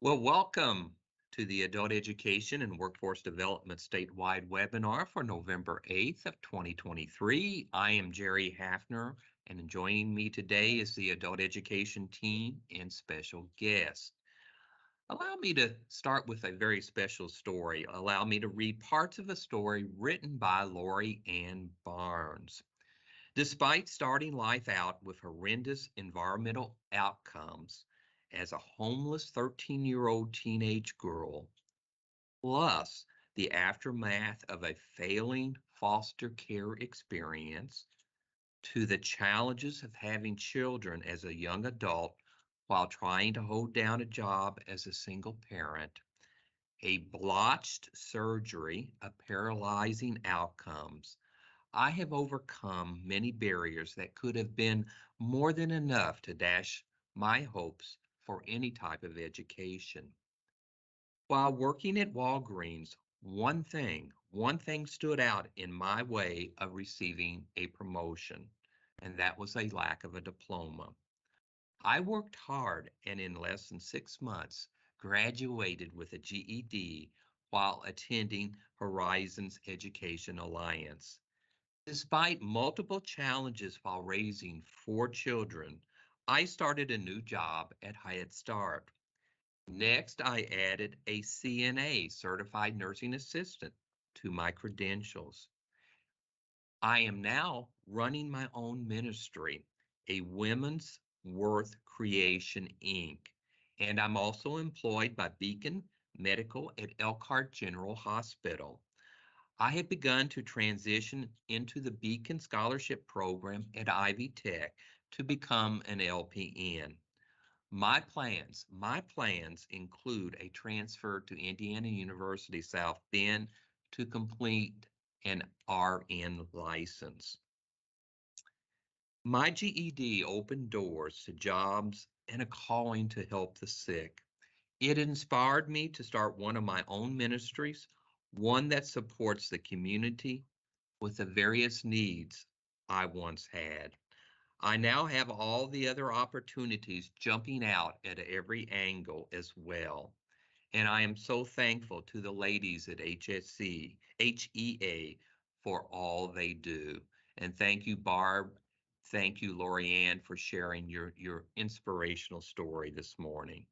Well, welcome to the Adult Education and Workforce Development Statewide webinar for November 8th of 2023. I am Jerry Hafner, and joining me today is the Adult Education team and special guest. Allow me to start with a very special story. Allow me to read parts of a story written by Lori Ann Barnes. Despite starting life out with horrendous environmental outcomes as a homeless 13-year-old teenage girl, plus the aftermath of a failing foster care experience, to the challenges of having children as a young adult while trying to hold down a job as a single parent, a blotched surgery of paralyzing outcomes, I have overcome many barriers that could have been more than enough to dash my hopes for any type of education. While working at Walgreens, one thing stood out in my way of receiving a promotion, and that was a lack of a diploma. I worked hard and in less than 6 months graduated with a GED while attending Horizons Education Alliance. Despite multiple challenges while raising 4 children, I started a new job at Head Start. Next, I added a CNA, Certified Nursing Assistant, to my credentials. I am now running my own ministry, a Women's Worth Creation, Inc., and I'm also employed by Beacon Medical at Elkhart General Hospital. I have begun to transition into the Beacon Scholarship Program at Ivy Tech to become an LPN. My plans include a transfer to Indiana University South Bend to complete an RN license. My GED opened doors to jobs and a calling to help the sick. It inspired me to start one of my own ministries, one that supports the community with the various needs I once had. I now have all the other opportunities jumping out at every angle as well. And I am so thankful to the ladies at HEA for all they do. And thank you, Barb. Thank you, Lorianne, for sharing your inspirational story this morning.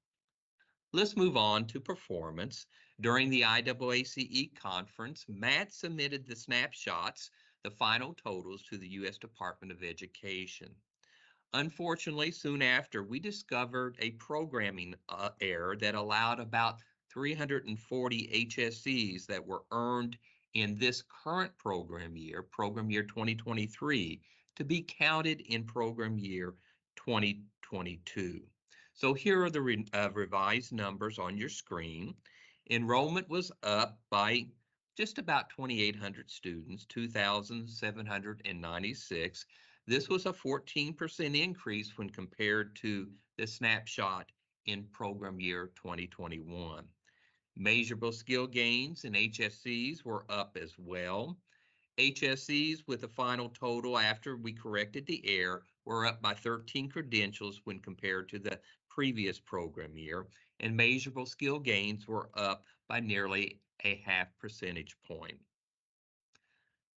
Let's move on to performance. During the IAACE conference, Matt submitted the snapshots, the final totals, to the U.S. Department of Education. Unfortunately, soon after, we discovered a programming error that allowed about 340 HSCs that were earned in this current program year 2023, to be counted in program year 2022. So here are the revised numbers on your screen. Enrollment was up by just about 2,800 students, 2,796. This was a 14% increase when compared to the snapshot in program year 2021. Measurable skill gains in HSCs were up as well. HSCs with a final total after we corrected the error were up by 13 credentials when compared to the previous program year, and measurable skill gains were up by nearly a half percentage point.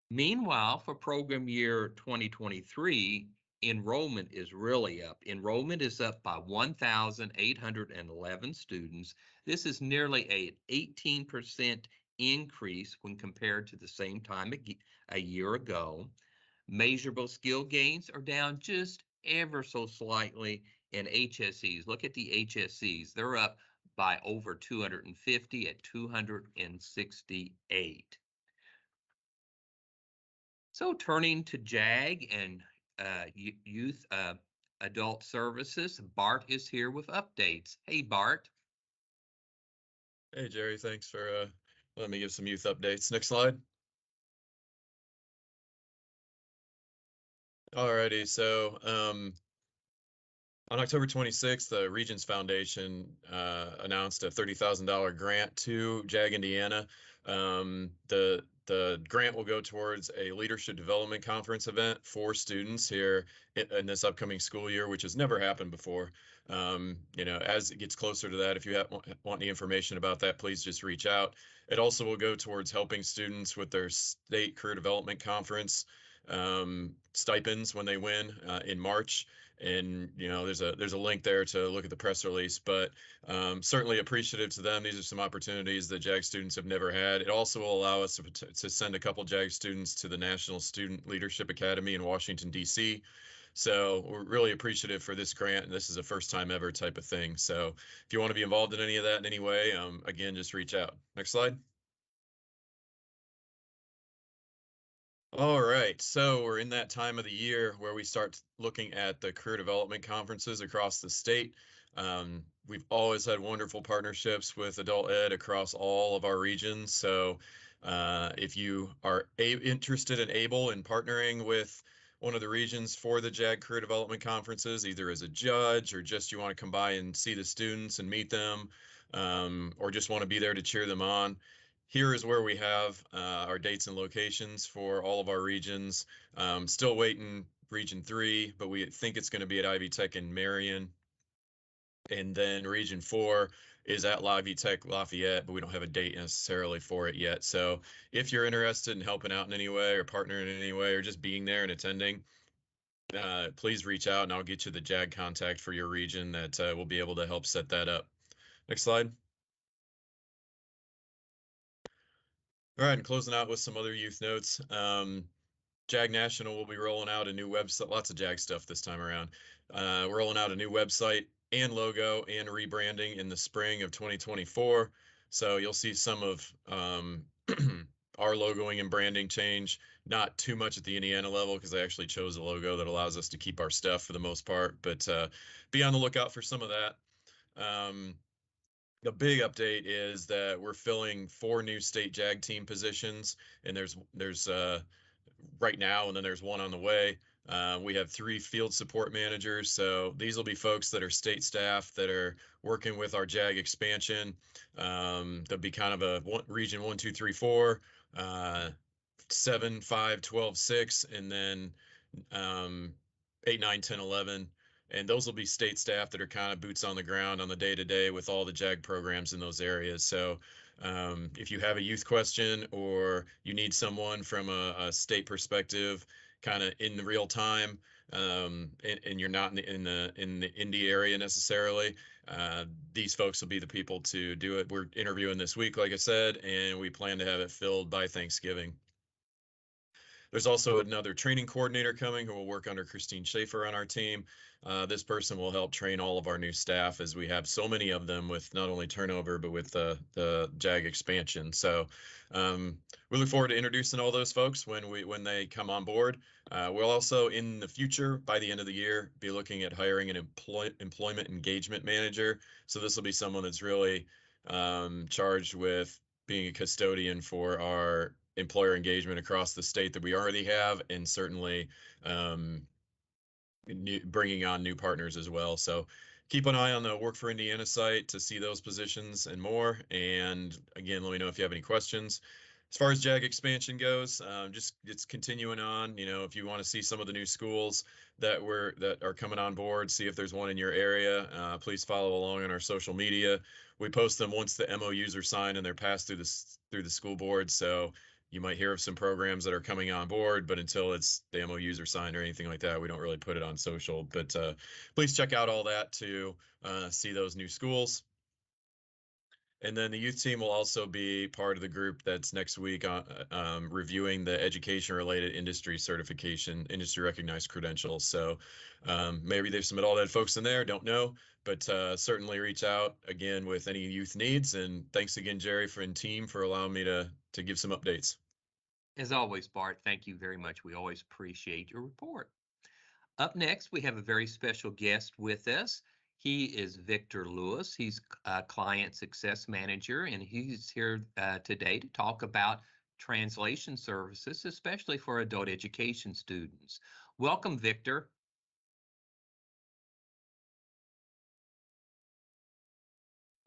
Meanwhile, for program year 2023, enrollment is really up. Enrollment is up by 1,811 students. This is nearly an 18% increase when compared to the same time a year ago. Measurable skill gains are down just ever so slightly in HSCs. Look at the HSCs. They're up by over 250 at 268. So turning to JAG and Youth Adult Services, Bart is here with updates. Hey, Bart. Hey, Jerry, thanks for letting me give some youth updates. Next slide. Alrighty, so on October 26th, the Regions Foundation announced a $30,000 grant to JAG Indiana. The the grant will go towards a leadership development conference event for students here in this upcoming school year, which has never happened before. As it gets closer to that, if you want any information about that, please just reach out. It also will go towards helping students with their state career development conference stipends when they win in March. And there's a link there to look at the press release, but certainly appreciative to them. These are some opportunities that JAG students have never had. It also will allow us to send a couple JAG students to the National Student Leadership Academy in Washington, D.C. So we're really appreciative for this grant, and this is a first time ever type of thing. So if you want to be involved in any of that in any way, again, just reach out. Next slide. All right, so we're in that time of the year where we start looking at the career development conferences across the state. We've always had wonderful partnerships with adult ed across all of our regions. So if you are interested and able in partnering with one of the regions for the JAG career development conferences, either as a judge or just you want to come by and see the students and meet them, or just want to be there to cheer them on, here is where we have our dates and locations for all of our regions. Still waiting Region 3, but we think it's going to be at Ivy Tech in Marion. And then Region 4 is at Ivy Tech Lafayette, but we don't have a date necessarily for it yet. So if you're interested in helping out in any way or partnering in any way or just being there and attending, please reach out and I'll get you the JAG contact for your region that will be able to help set that up. Next slide. All right, and closing out with some other youth notes. JAG National will be rolling out a new website, lots of JAG stuff this time around. We're rolling out a new website and logo and rebranding in the spring of 2024. So you'll see some of our logoing and branding change, not too much at the Indiana level because I actually chose a logo that allows us to keep our stuff for the most part, but be on the lookout for some of that. The big update is that we're filling 4 new state JAG team positions, and there's right now, and then there's one on the way. We have 3 field support managers, so these will be folks that are state staff that are working with our JAG expansion. There'll be kind of a region 1, 2, 3, 4, 7, 5, 12, 6, and then 8, 9, 10, 11. And those will be state staff that are kind of boots on the ground on the day-to-day with all the JAG programs in those areas. So if you have a youth question or you need someone from a state perspective, kind of in the real time, and you're not in the Indy area necessarily, these folks will be the people to do it. We're interviewing this week, like I said, and we plan to have it filled by Thanksgiving. There's also another training coordinator coming who will work under Christine Schaefer on our team. This person will help train all of our new staff as we have so many of them with not only turnover, but with the JAG expansion. So we look forward to introducing all those folks when they come on board. We'll also, in the future, by the end of the year, be looking at hiring an employment engagement manager. So this will be someone that's really charged with being a custodian for our employer engagement across the state that we already have, and certainly bringing on new partners as well. So keep an eye on the Work for Indiana site to see those positions and more. And again, let me know if you have any questions. As far as JAG expansion goes, just it's continuing on. If you want to see some of the new schools that are coming on board, see if there's one in your area, please follow along on our social media. We post them once the MOUs are signed and they're passed through the school board. So you might hear of some programs that are coming on board, but until the MOUs are signed or anything like that, we don't really put it on social. But please check out all that to see those new schools. And then the youth team will also be part of the group that's next week on reviewing the education-related industry certification, industry recognized credentials. So maybe there's some adult ed folks in there, don't know, but certainly reach out again with any youth needs. And thanks again, Jerry, and team for allowing me to give some updates. As always, Bart, thank you very much. We always appreciate your report. Up next, we have a very special guest with us. He is Victor Lewis. He's a client success manager, and he's here today to talk about translation services, especially for adult education students. Welcome, Victor.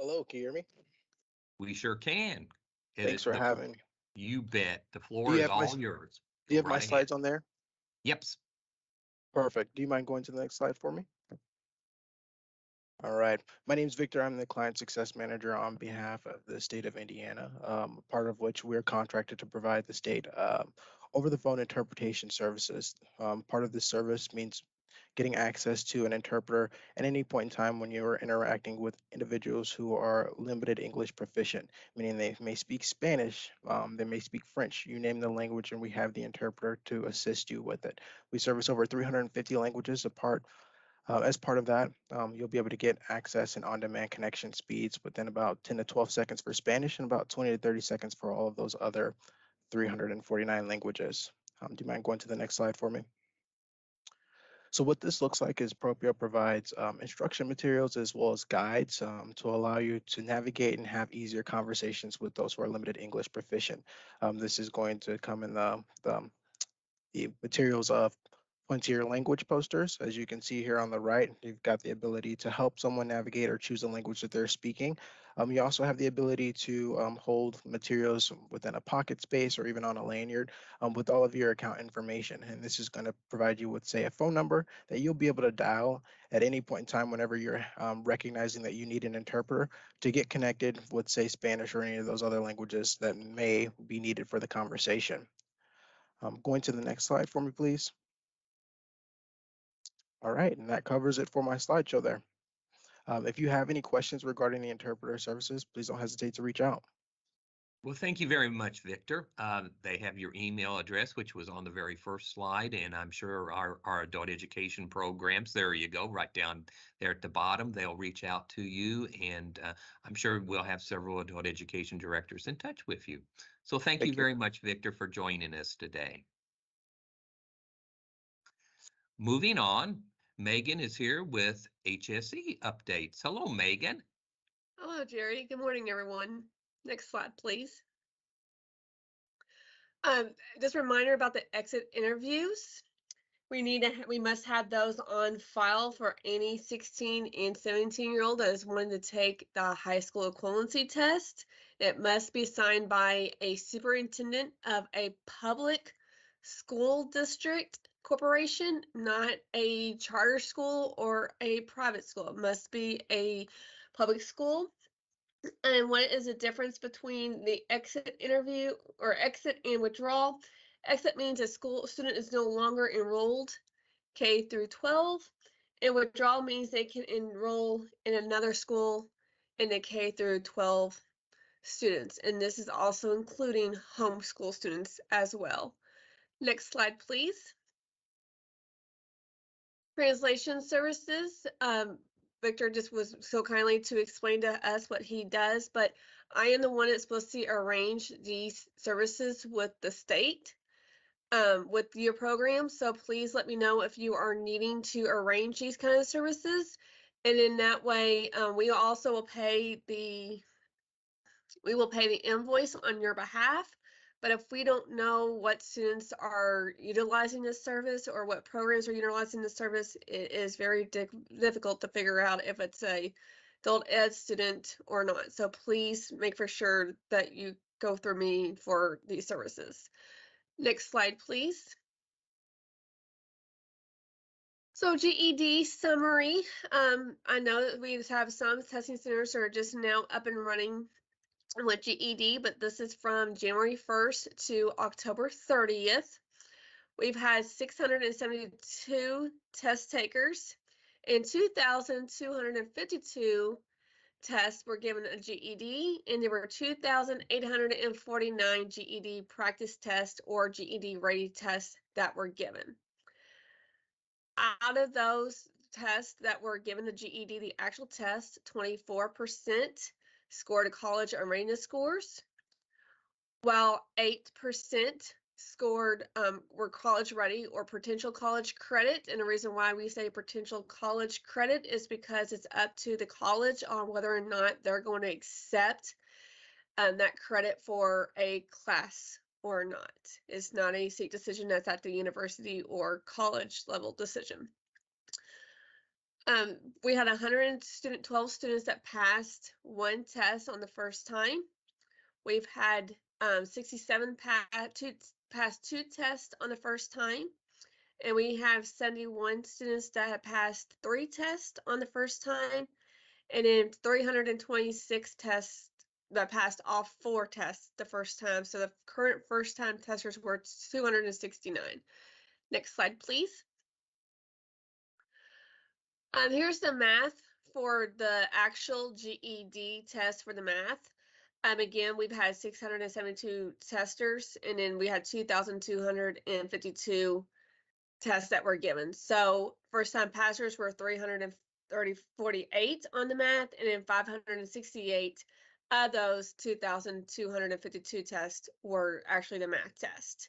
Hello, can you hear me? We sure can. Thanks for having me. You bet. The Do floor you is have my all yours. do you Go have my right ahead. slides on there? Yep. Perfect. Do you mind going to the next slide for me? All right. My name is Victor. I'm the Client Success Manager on behalf of the state of Indiana, part of which we're contracted to provide the state over the phone interpretation services. Part of this service means getting access to an interpreter at any point in time when you're interacting with individuals who are limited English proficient, meaning they may speak Spanish, they may speak French, you name the language, and we have the interpreter to assist you with it. We service over 350 languages as part of that, you'll be able to get access and on-demand connection speeds within about 10 to 12 seconds for Spanish and about 20 to 30 seconds for all of those other 349 languages. Do you mind going to the next slide for me? So what this looks like is Propio provides instruction materials as well as guides to allow you to navigate and have easier conversations with those who are limited English proficient. This is going to come in the materials of Frontier language posters. As you can see here on the right, you've got the ability to help someone navigate or choose a language that they're speaking. You also have the ability to hold materials within a pocket space or even on a lanyard with all of your account information. And this is going to provide you with, say, a phone number that you'll be able to dial at any point in time whenever you're recognizing that you need an interpreter to get connected with, say, Spanish or any of those other languages that may be needed for the conversation. Going to the next slide for me, please. All right, and that covers it for my slideshow there. If you have any questions regarding the interpreter services, please don't hesitate to reach out. Well, thank you very much, Victor. They have your email address, which was on the very first slide, and I'm sure our adult education programs, there you go, right down there at the bottom, they'll reach out to you, and I'm sure we'll have several adult education directors in touch with you. So thank you Thank you. very much, Victor, for joining us today. Moving on, Megan is here with HSE updates. Hello, Megan. Hello, Jerry. Good morning, everyone. Next slide, please. Just a reminder about the exit interviews. We must have those on file for any 16 and 17-year-old that is wanting to take the high school equivalency test. It must be signed by a superintendent of a public school district corporation, not a charter school or a private school. It must be a public school. And what is the difference between the exit interview or exit and withdrawal? Exit means a school student is no longer enrolled K through 12, and withdrawal means they can enroll in another school in the K through 12 students. And this is also including homeschool students as well. Next slide, please. Translation services. Victor just was so kindly to explain to us what he does, but I am the one that's supposed to arrange these services with the state, with your program. So please let me know if you are needing to arrange these kind of services. And in that way, we also will pay the invoice on your behalf. But if we don't know what students are utilizing this service or what programs are utilizing this service, it is very difficult to figure out if it's a adult ed student or not. So please make for sure that you go through me for these services. Next slide, please. So GED summary. I know that we have some testing centers that are just now up and running with GED, but this is from January 1st to October 30th. We've had 672 test takers and 2,252 tests were given a GED, and there were 2,849 GED practice tests or GED ready tests that were given. Out of those tests that were given the GED, the actual test, 24% scored a college or readiness scores, while 8% scored were college ready or potential college credit. And the reason why we say potential college credit is because it's up to the college on whether or not they're going to accept that credit for a class or not. It's not a seat decision that's at the university or college level decision. We had 112 students that passed one test on the first time. We've had 67 passed two tests on the first time. And we have 71 students that have passed 3 tests on the first time. And then 326 tests that passed all 4 tests the first time. So the current first time testers were 269. Next slide, please. Here's the math for the actual GED test for the math. Again, we've had 672 testers, and then we had 2,252 tests that were given. So first time passers were 348 on the math, and then 568 of those 2,252 tests were actually the math test.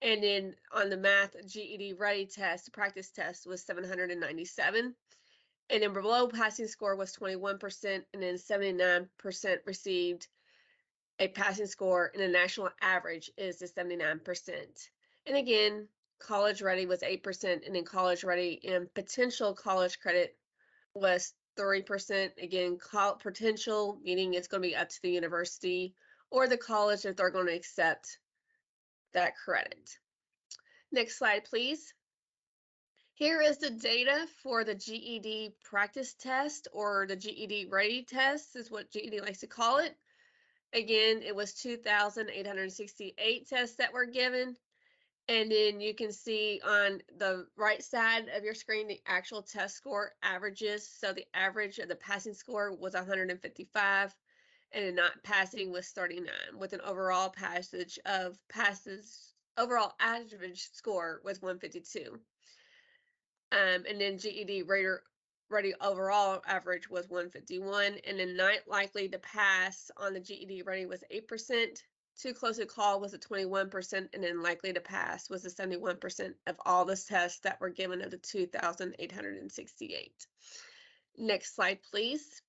And then on the math GED ready test, practice test was 797. And then below passing score was 21%, and then 79% received a passing score, and the national average is the 79%. And again, college ready was 8%, and then college ready and potential college credit was 3%. Again, potential meaning it's going to be up to the university or the college if they're going to accept that credit. Next slide, please. Here is the data for the GED practice test, or the GED ready test is what GED likes to call it. Again, it was 2,868 tests that were given. And then you can see on the right side of your screen the actual test score averages. So the average of the passing score was 155, and the not passing was 39, with an overall overall average score was 152. And then GED ready overall average was 151, and then not likely to pass on the GED ready was 8%. Too close to call was a 21%, and then likely to pass was a 71% of all the tests that were given of the 2,868. Next slide, please.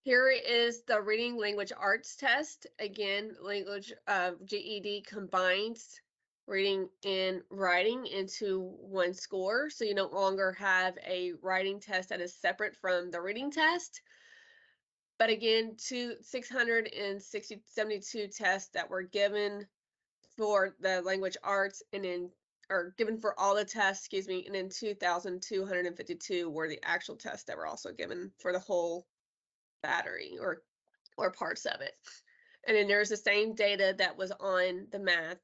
Here is the reading language arts test. Again, language GED combines reading and writing into one score. So you no longer have a writing test that is separate from the reading test. But again, 672 tests that were given for the language arts, and then, or given for all the tests, excuse me, and then 2,252 were the actual tests that were also given for the whole battery or parts of it. And then there's the same data that was on the math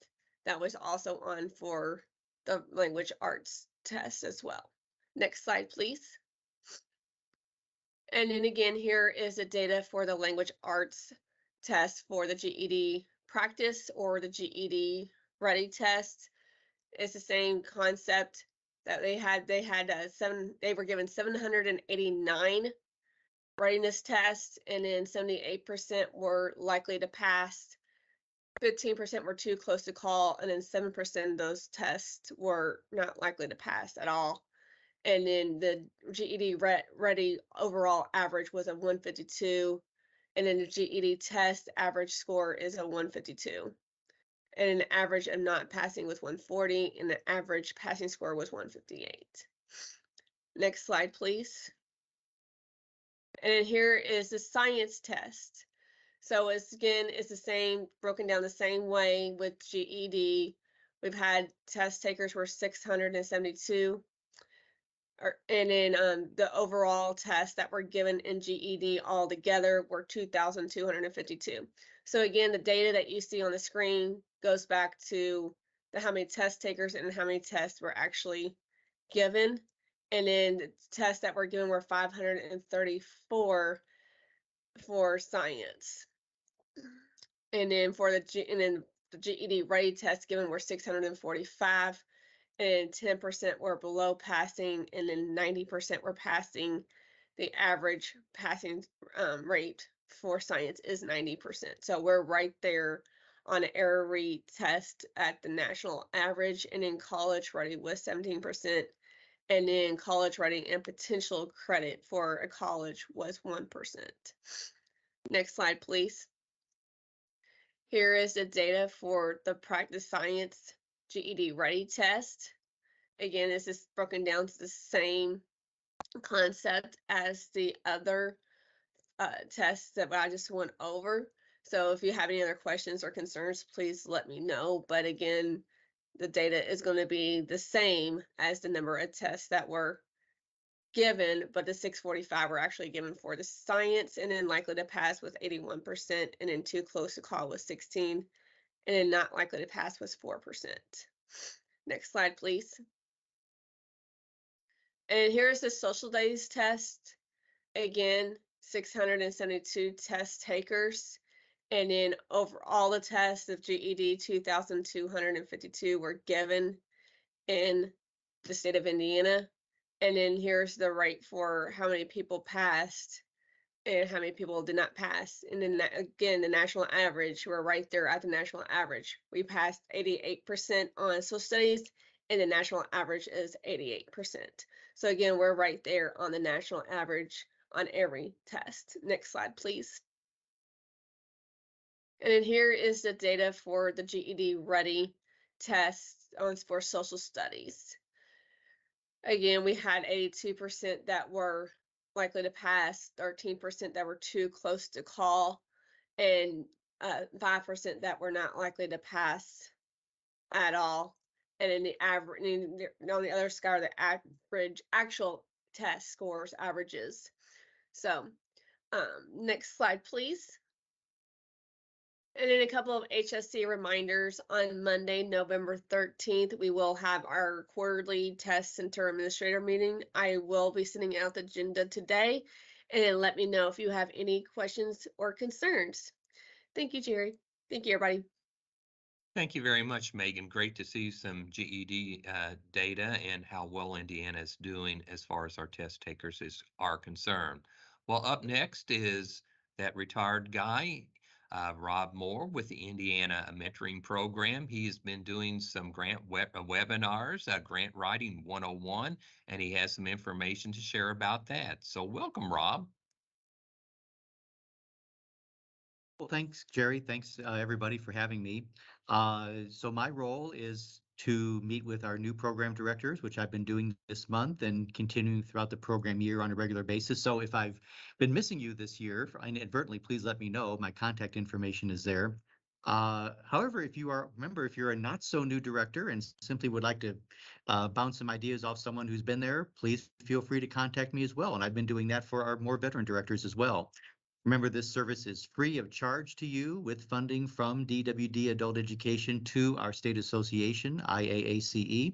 that was also on for the language arts test as well. Next slide, please. And then again, here is the data for the language arts test for the GED practice or the GED ready test. It's the same concept that they were given 789 readiness tests, and then 78% were likely to pass, 15% were too close to call, and then 7% of those tests were not likely to pass at all. And then the GED ready overall average was a 152, and then the GED test average score is a 152. And an average of not passing was 140, and the average passing score was 158. Next slide, please. And then here is the science test. So it's the same, broken down the same way with GED. We've had test takers were 672. And then the overall tests that were given in GED all together were 2,252. So again, the data that you see on the screen goes back to how many test takers and how many tests were actually given. And then the tests that were given were 534 for science. And then the GED ready test given were 645. And 10% were below passing, and then 90% were passing. The average passing rate for science is 90%. So we're right there on an error rate test at the national average, and in college ready was 17%, and then college ready and potential credit for a college was 1%. Next slide, please. Here is the data for the practice science GED ready test. Again, this is broken down to the same concept as the other tests that I just went over. So if you have any other questions or concerns, please let me know. But again, the data is going to be the same as the number of tests that were given, but the 645 were actually given for the science, and then likely to pass was 81%, and then too close to call was 16, and then not likely to pass was 4%. Next slide, please. And here's the social studies test. Again, 672 test takers. And then over all the tests of GED, 2,252 were given in the state of Indiana. And then here's the rate for how many people passed and how many people did not pass. And then again, the national average, we're right there at the national average. We passed 88% on social studies, and the national average is 88%. So again, we're right there on the national average on every test. Next slide, please. And then here is the data for the GED Ready test for social studies. Again, we had 82% that were likely to pass, 13% that were too close to call, and 5% that were not likely to pass at all. And in the average, on the other side, the average actual test scores averages. So next slide, please. And then a couple of HSC reminders. On Monday, November 13th, we will have our quarterly test center administrator meeting. I will be sending out the agenda today, and then let me know if you have any questions or concerns. Thank you, Jerry. Thank you, everybody. Thank you very much, Megan. Great to see some GED data and how well Indiana is doing as far as our test takers are concerned. Well, up next is that retired guy, Rob Moore with the Indiana Mentoring Program. He's been doing some grant webinars, Grant Writing 101, and he has some information to share about that. So welcome, Rob. Well, thanks, Jerry. Thanks, everybody, for having me. So my role is to meet with our new program directors, which I've been doing this month and continuing throughout the program year on a regular basis. So if I've been missing you this year inadvertently, please let me know. My contact information is there. However, if you're a not so new director and simply would like to bounce some ideas off someone who's been there, please feel free to contact me as well. And I've been doing that for our more veteran directors as well. Remember, this service is free of charge to you with funding from DWD Adult Education to our state association, IAACE.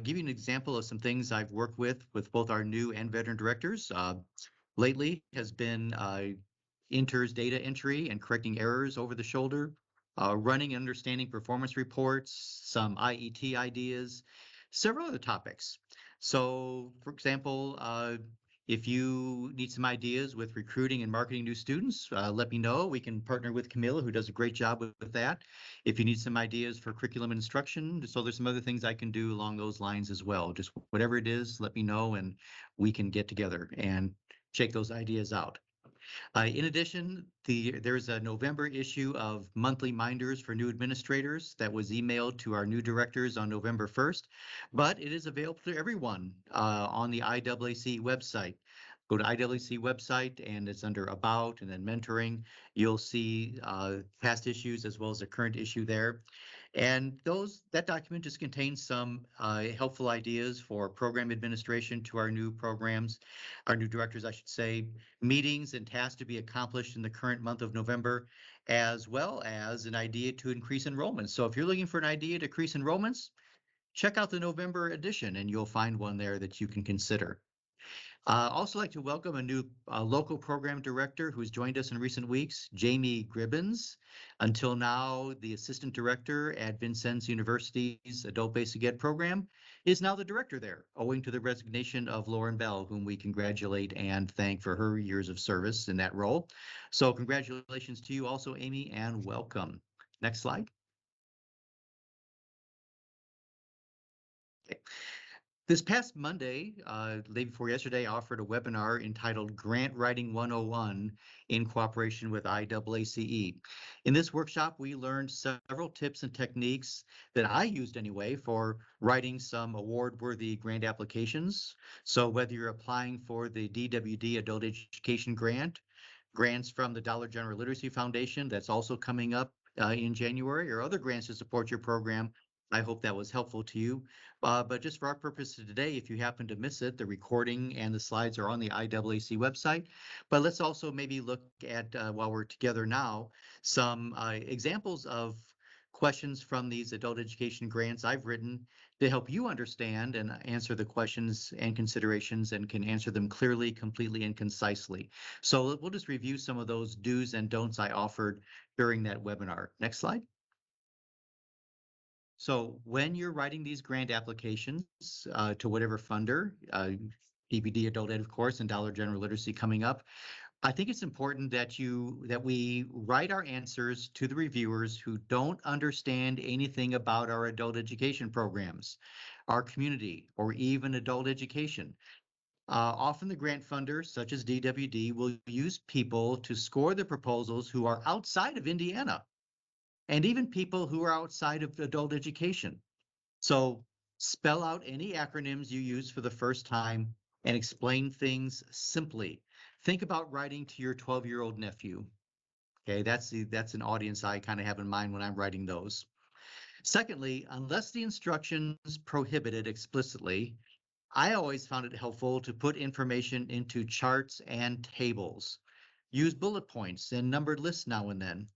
Give you an example of some things I've worked with both our new and veteran directors. Lately has been Inter's data entry and correcting errors over the shoulder, running and understanding performance reports, some IET ideas, several other topics. So, for example, if you need some ideas with recruiting and marketing new students, let me know. We can partner with Camilla, who does a great job with that. If you need some ideas for curriculum instruction, so there's some other things I can do along those lines as well. Just whatever it is, let me know and we can get together and check those ideas out. In addition, there's a November issue of Monthly Minders for New Administrators that was emailed to our new directors on November 1st, but it is available to everyone on the IAAC website. Go to IAAC website and it's under About and then Mentoring. You'll see past issues as well as the current issue there. And that document just contains some helpful ideas for program administration to our new programs, our new directors, I should say, meetings and tasks to be accomplished in the current month of November, as well as an idea to increase enrollment. So if you're looking for an idea to increase enrollments, check out the November edition and you'll find one there that you can consider. Also like to welcome a new local program director who's joined us in recent weeks, Jamie Gribbins. Until now, the assistant director at Vincennes University's Adult Basic Ed program is now the director there, owing to the resignation of Lauren Bell, whom we congratulate and thank for her years of service in that role. So congratulations to you also, Amy, and welcome. Next slide. Okay. This past Monday, the day before yesterday, I offered a webinar entitled Grant Writing 101 in cooperation with IAACE. In this workshop, we learned several tips and techniques that I used anyway for writing some award-worthy grant applications. So whether you're applying for the DWD Adult Education Grant, grants from the Dollar General Literacy Foundation. That's also coming up in January, or other grants to support your program. I hope that was helpful to you. But just for our purposes today, if you happen to miss it, the recording and the slides are on the IAAC website. But let's also maybe look at, while we're together now, some examples of questions from these adult education grants I've written to help you understand and answer the questions and considerations, and can answer them clearly, completely, and concisely. So we'll just review some of those do's and don'ts I offered during that webinar. Next slide. So when you're writing these grant applications to whatever funder, PPD Adult Ed, of course, and Dollar General Literacy coming up, I think it's important that we write our answers to the reviewers who don't understand anything about our adult education programs, our community, or even adult education. Often the grant funders, such as DWD, will use people to score the proposals who are outside of Indiana, and even people who are outside of adult education. So spell out any acronyms you use for the first time and explain things simply. Think about writing to your 12-year-old nephew. Okay, that's an audience I kind of have in mind when I'm writing those. Secondly, unless the instructions prohibit it explicitly, I always found it helpful to put information into charts and tables. Use bullet points and numbered lists now and then.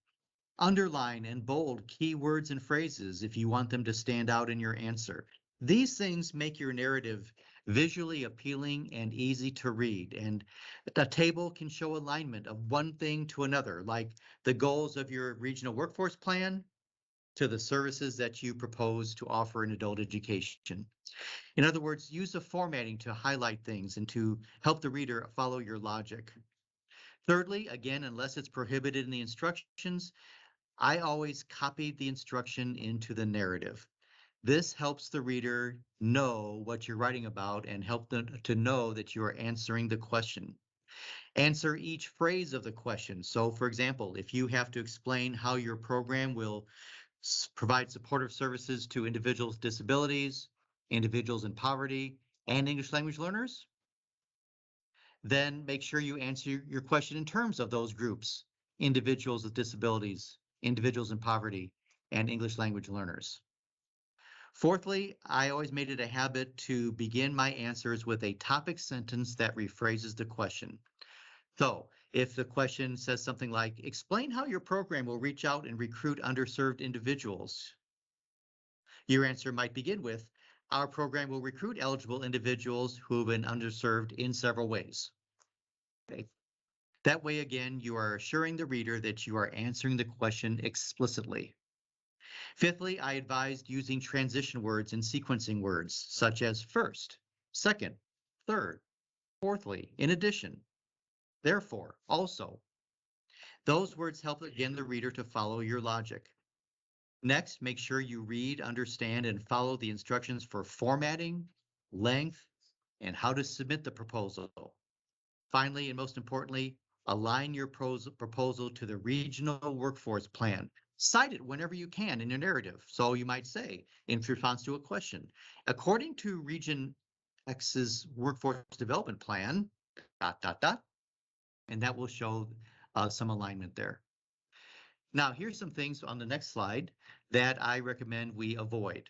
Underline and bold key words and phrases if you want them to stand out in your answer. These things make your narrative visually appealing and easy to read. And the table can show alignment of one thing to another, like the goals of your regional workforce plan to the services that you propose to offer in adult education. In other words, use the formatting to highlight things and to help the reader follow your logic. Thirdly, again, unless it's prohibited in the instructions, I always copied the instruction into the narrative. This helps the reader know what you're writing about and help them to know that you are answering the question. Answer each phrase of the question. So for example, if you have to explain how your program will provide supportive services to individuals with disabilities, individuals in poverty, and English language learners, then make sure you answer your question in terms of those groups: individuals with disabilities, individuals in poverty, and English language learners. Fourthly, I always made it a habit to begin my answers with a topic sentence that rephrases the question. So if the question says something like, explain how your program will reach out and recruit underserved individuals, your answer might begin with, our program will recruit eligible individuals who have been underserved in several ways. Okay. That way, again, you are assuring the reader that you are answering the question explicitly. Fifthly, I advised using transition words and sequencing words, such as first, second, third, fourthly, in addition, therefore, also. Those words help, again, the reader to follow your logic. Next, make sure you read, understand, and follow the instructions for formatting, length, and how to submit the proposal. Finally, and most importantly, align your proposal to the regional workforce plan. Cite it whenever you can in your narrative. So you might say, in response to a question, according to Region X's workforce development plan, ... and that will show some alignment there. Now, here's some things on the next slide that I recommend we avoid.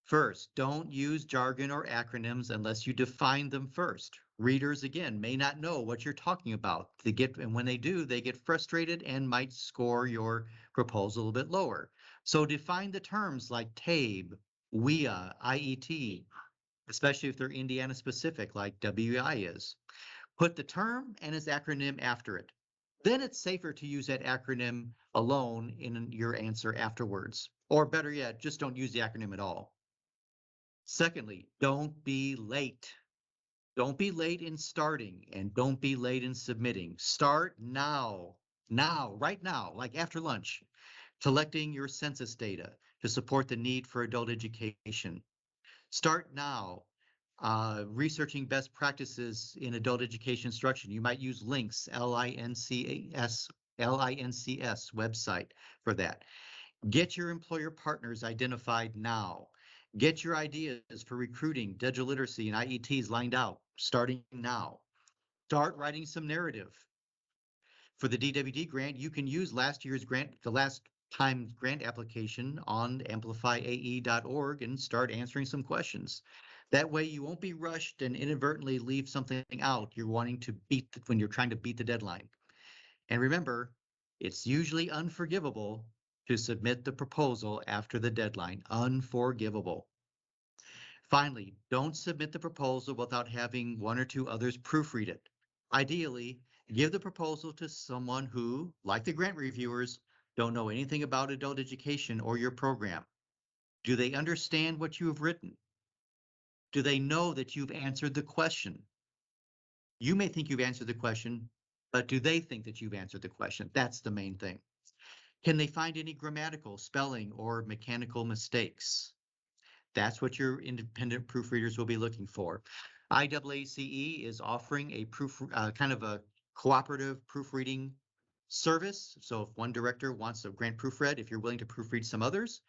First, don't use jargon or acronyms unless you define them first. Readers, again, may not know what you're talking about. And when they do, they get frustrated and might score your proposal a little bit lower. So define the terms like TABE, WIA, IET, especially if they're Indiana specific like WI is. Put the term and its acronym after it. Then it's safer to use that acronym alone in your answer afterwards. Or better yet, just don't use the acronym at all. Secondly, don't be late. Don't be late in starting, and don't be late in submitting. Start now, right now, like after lunch, collecting your census data to support the need for adult education. Start now, researching best practices in adult education instruction. You might use LINCS, LINCS website for that. Get your employer partners identified now. Get your ideas for recruiting, digital literacy, and IETs lined out, starting now. Start writing some narrative. For the DWD grant, you can use last year's grant, the last time's grant application on amplifyae.org and start answering some questions. That way you won't be rushed and inadvertently leave something out you're wanting to when you're trying to beat the deadline. And remember, it's usually unforgivable to submit the proposal after the deadline. Unforgivable. Finally, don't submit the proposal without having one or two others proofread it. Ideally, give the proposal to someone who, like the grant reviewers, don't know anything about adult education or your program. Do they understand what you have written? Do they know that you've answered the question? You may think you've answered the question, but do they think that you've answered the question? That's the main thing. Can they find any grammatical, spelling, or mechanical mistakes? That's what your independent proofreaders will be looking for. IAACE is offering a kind of a cooperative proofreading service. So if one director wants a grant proofread, if you're willing to proofread some others,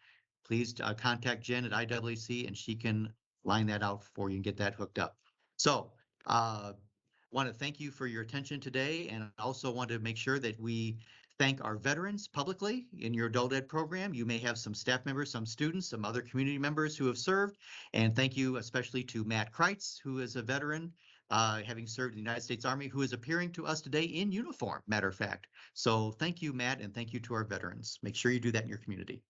please contact Jen at IAAC and she can line that out for you and get that hooked up. So want to thank you for your attention today, and I also want to make sure that we thank our veterans publicly in your adult ed program. You may have some staff members, some students, some other community members who have served, and thank you especially to Matt Kreitz, who is a veteran, having served in the United States Army, who is appearing to us today in uniform, matter of fact. So thank you, Matt, and thank you to our veterans. Make sure you do that in your community.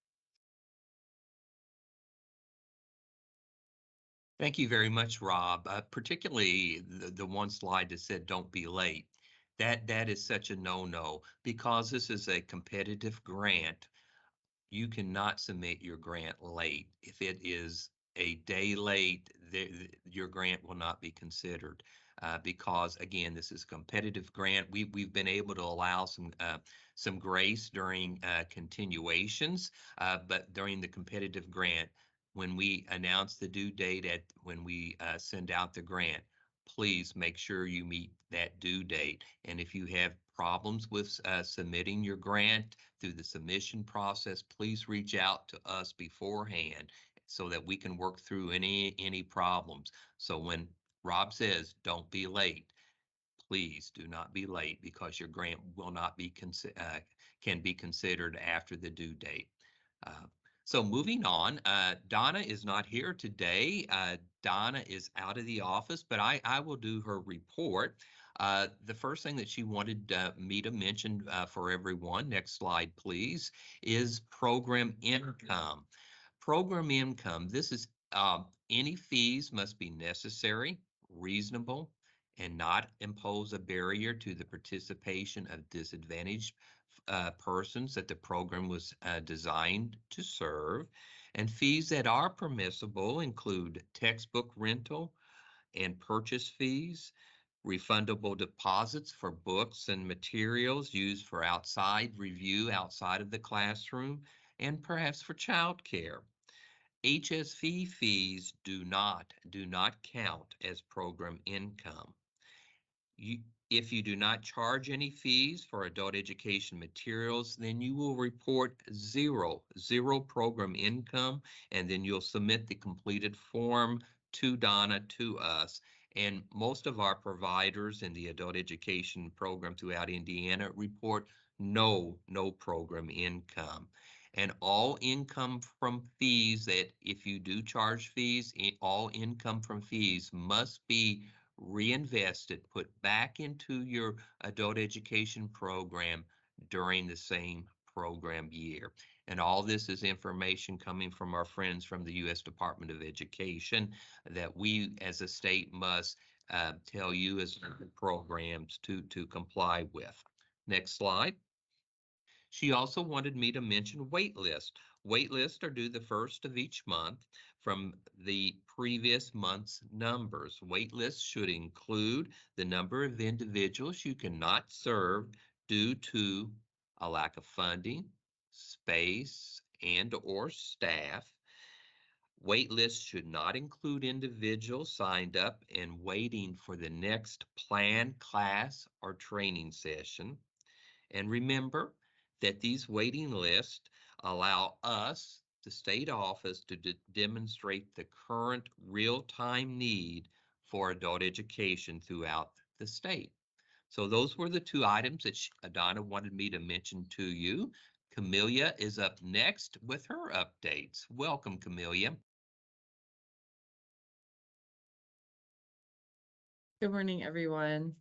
Thank you very much, Rob. Particularly the one slide that said "Don't be late." That is such a no-no because this is a competitive grant. You cannot submit your grant late. If it is a day late, your grant will not be considered because again, this is a competitive grant. We've been able to allow some grace during continuations, but during the competitive grant, when we announce the due date when we send out the grant, please make sure you meet that due date. And if you have problems with submitting your grant through the submission process, please reach out to us beforehand so that we can work through any problems. So when Rob says, don't be late, please do not be late because your grant will not be can be considered after the due date. So moving on, Donna is not here today. Donna is out of the office, but I will do her report. The first thing that she wanted me to mention for everyone, next slide please, is program income. Program income, this is any fees must be necessary, reasonable, and not impose a barrier to the participation of disadvantaged persons that the program was designed to serve. And fees that are permissible include textbook rental and purchase fees, refundable deposits for books and materials used for outside review outside of the classroom, and perhaps for childcare. HSV fees do not count as program income. If you do not charge any fees for adult education materials, then you will report zero program income, and then you'll submit the completed form to Donna, to us. And most of our providers in the adult education program throughout Indiana report no program income. And all income from fees, that if you do charge fees, all income from fees must be reinvested, put back into your adult education program during the same program year. And all this is information coming from our friends from the U.S. Department of Education that we as a state must tell you as programs to comply with. Next slide. She also wanted me to mention wait list. Wait lists are due the first of each month from the previous month's numbers. Wait lists should include the number of individuals you cannot serve due to a lack of funding, space, and/or staff. Wait lists should not include individuals signed up and waiting for the next planned class or training session. And remember that these waiting lists allow us, the state office, to demonstrate the current real-time need for adult education throughout the state. So those were the two items that Donna wanted me to mention to you. Camelia is up next with her updates. Welcome, Camelia. Good morning, everyone.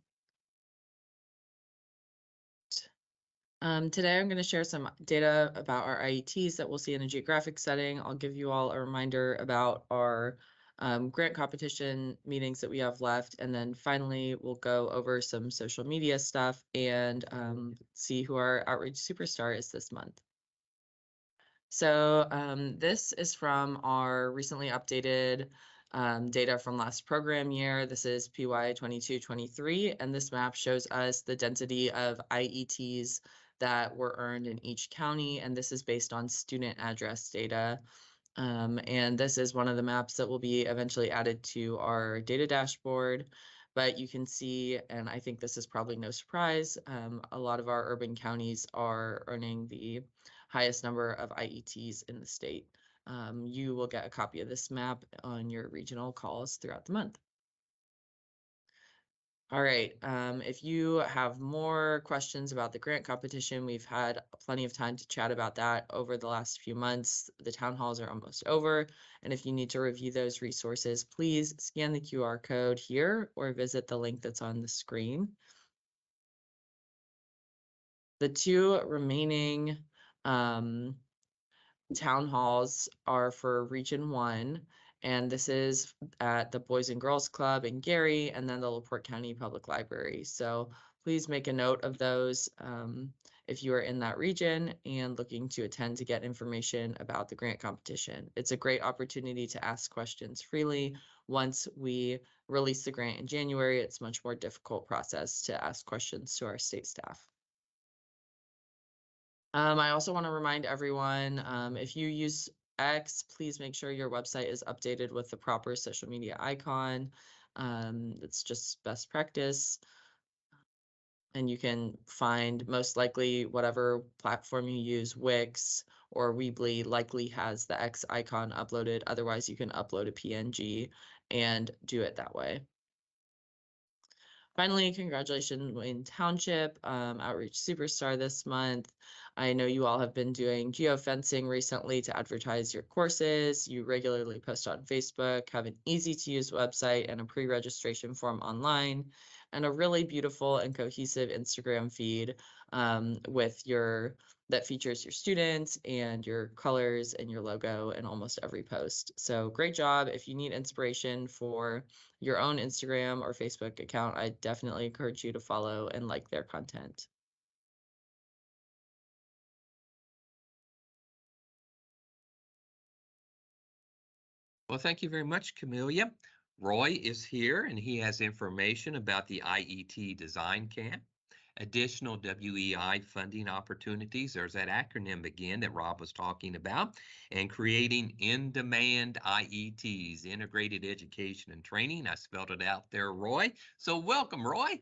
Today I'm going to share some data about our IETs that we'll see in a geographic setting. I'll give you all a reminder about our grant competition meetings that we have left. And then finally, we'll go over some social media stuff and see who our outreach superstar is this month. So this is from our recently updated data from last program year. This is PY 22-23, and this map shows us the density of IETs that were earned in each county, and this is based on student address data. And this is one of the maps that will be eventually added to our data dashboard. But you can see, and I think this is probably no surprise, a lot of our urban counties are earning the highest number of IETs in the state. You will get a copy of this map on your regional calls throughout the month. All right, if you have more questions about the grant competition, we've had plenty of time to chat about that over the last few months. The town halls are almost over, and if you need to review those resources, please scan the QR code here or visit the link that's on the screen. The two remaining town halls are for Region 1, and this is at the Boys and Girls Club in Gary, and then the LaPorte County Public Library. So please make a note of those if you are in that region and looking to attend to get information about the grant competition. It's a great opportunity to ask questions freely. Once we release the grant in January, it's a much more difficult process to ask questions to our state staff. I also want to remind everyone, if you use X, please make sure your website is updated with the proper social media icon. It's just best practice. And you can find most likely whatever platform you use, Wix or Weebly likely has the X icon uploaded. Otherwise, you can upload a PNG and do it that way. Finally, congratulations, Wayne Township, Outreach Superstar this month. I know you all have been doing geofencing recently to advertise your courses. You regularly post on Facebook, have an easy-to-use website and a pre-registration form online, and a really beautiful and cohesive Instagram feed that features your students and your colors and your logo in almost every post. So great job. If you need inspiration for your own Instagram or Facebook account, I definitely encourage you to follow and like their content. Well, thank you very much, Camelia. Roy is here and he has information about the IET Design Camp. Additional WEI funding opportunities. There's that acronym again that Rob was talking about, and creating in-demand IETs, Integrated Education and Training. I spelled it out there, Roy. So welcome, Roy.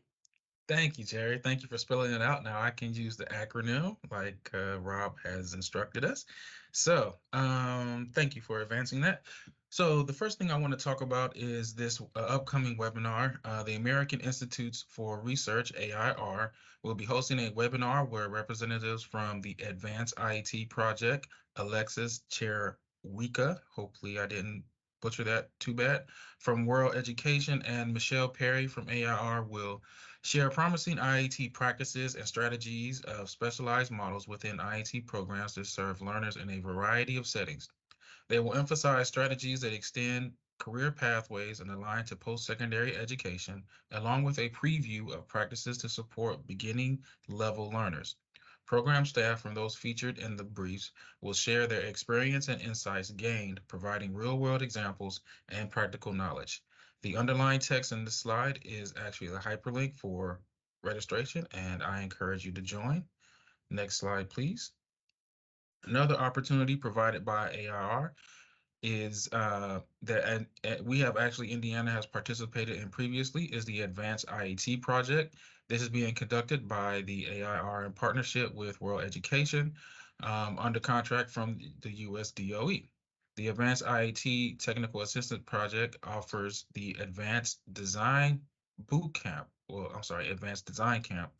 Thank you, Jerry. Thank you for spelling it out. Now I can use the acronym like Rob has instructed us. So thank you for advancing that. So the first thing I want to talk about is this upcoming webinar. The American Institutes for Research, AIR, will be hosting a webinar where representatives from the Advanced IET Project, Alexis Cherwika, hopefully I didn't butcher that too bad, from World Education, and Michelle Perry from AIR will share promising IET practices and strategies of specialized models within IET programs to serve learners in a variety of settings. They will emphasize strategies that extend career pathways and align to post-secondary education, along with a preview of practices to support beginning level learners. Program staff from those featured in the briefs will share their experience and insights gained, providing real-world examples and practical knowledge. The underlying text in the slide is actually a hyperlink for registration, and I encourage you to join. Next slide, please. Another opportunity provided by AIR is that we have actually, Indiana has participated in previously, is the Advanced IET Project. This is being conducted by the AIR in partnership with World Education under contract from the US DOE. The Advanced IET Technical Assistant Project offers the Advanced Design Bootcamp Advanced Design Camp.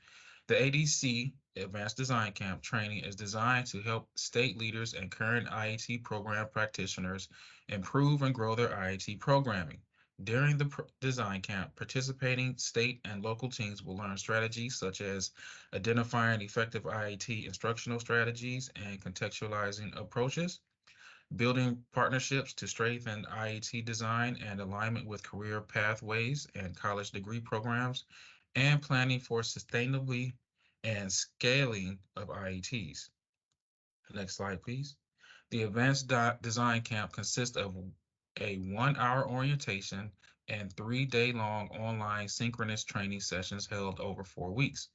The ADC, Advanced Design Camp training, is designed to help state leaders and current IET program practitioners improve and grow their IET programming. During the design camp, participating state and local teams will learn strategies such as identifying effective IET instructional strategies and contextualizing approaches, building partnerships to strengthen IET design and alignment with career pathways and college degree programs, and planning for sustainably and scaling of IETs. Next slide, please. The Advanced Design Camp consists of a 1-hour orientation and 3-day-long online synchronous training sessions held over 4 weeks.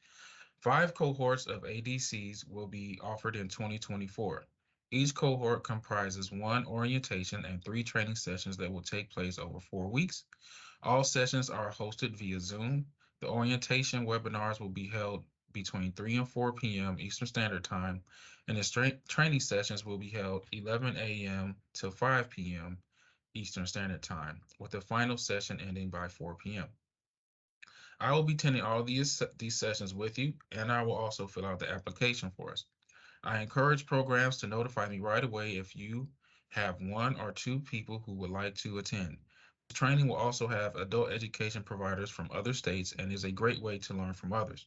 5 cohorts of ADCs will be offered in 2024. Each cohort comprises 1 orientation and 3 training sessions that will take place over 4 weeks. All sessions are hosted via Zoom. The orientation webinars will be held between 3 and 4 p.m. Eastern Standard Time, and the training sessions will be held 11 a.m. to 5 p.m. Eastern Standard Time, with the final session ending by 4 p.m. I will be attending all these sessions with you, and I will also fill out the application for us. I encourage programs to notify me right away if you have 1 or 2 people who would like to attend. The training will also have adult education providers from other states and is a great way to learn from others.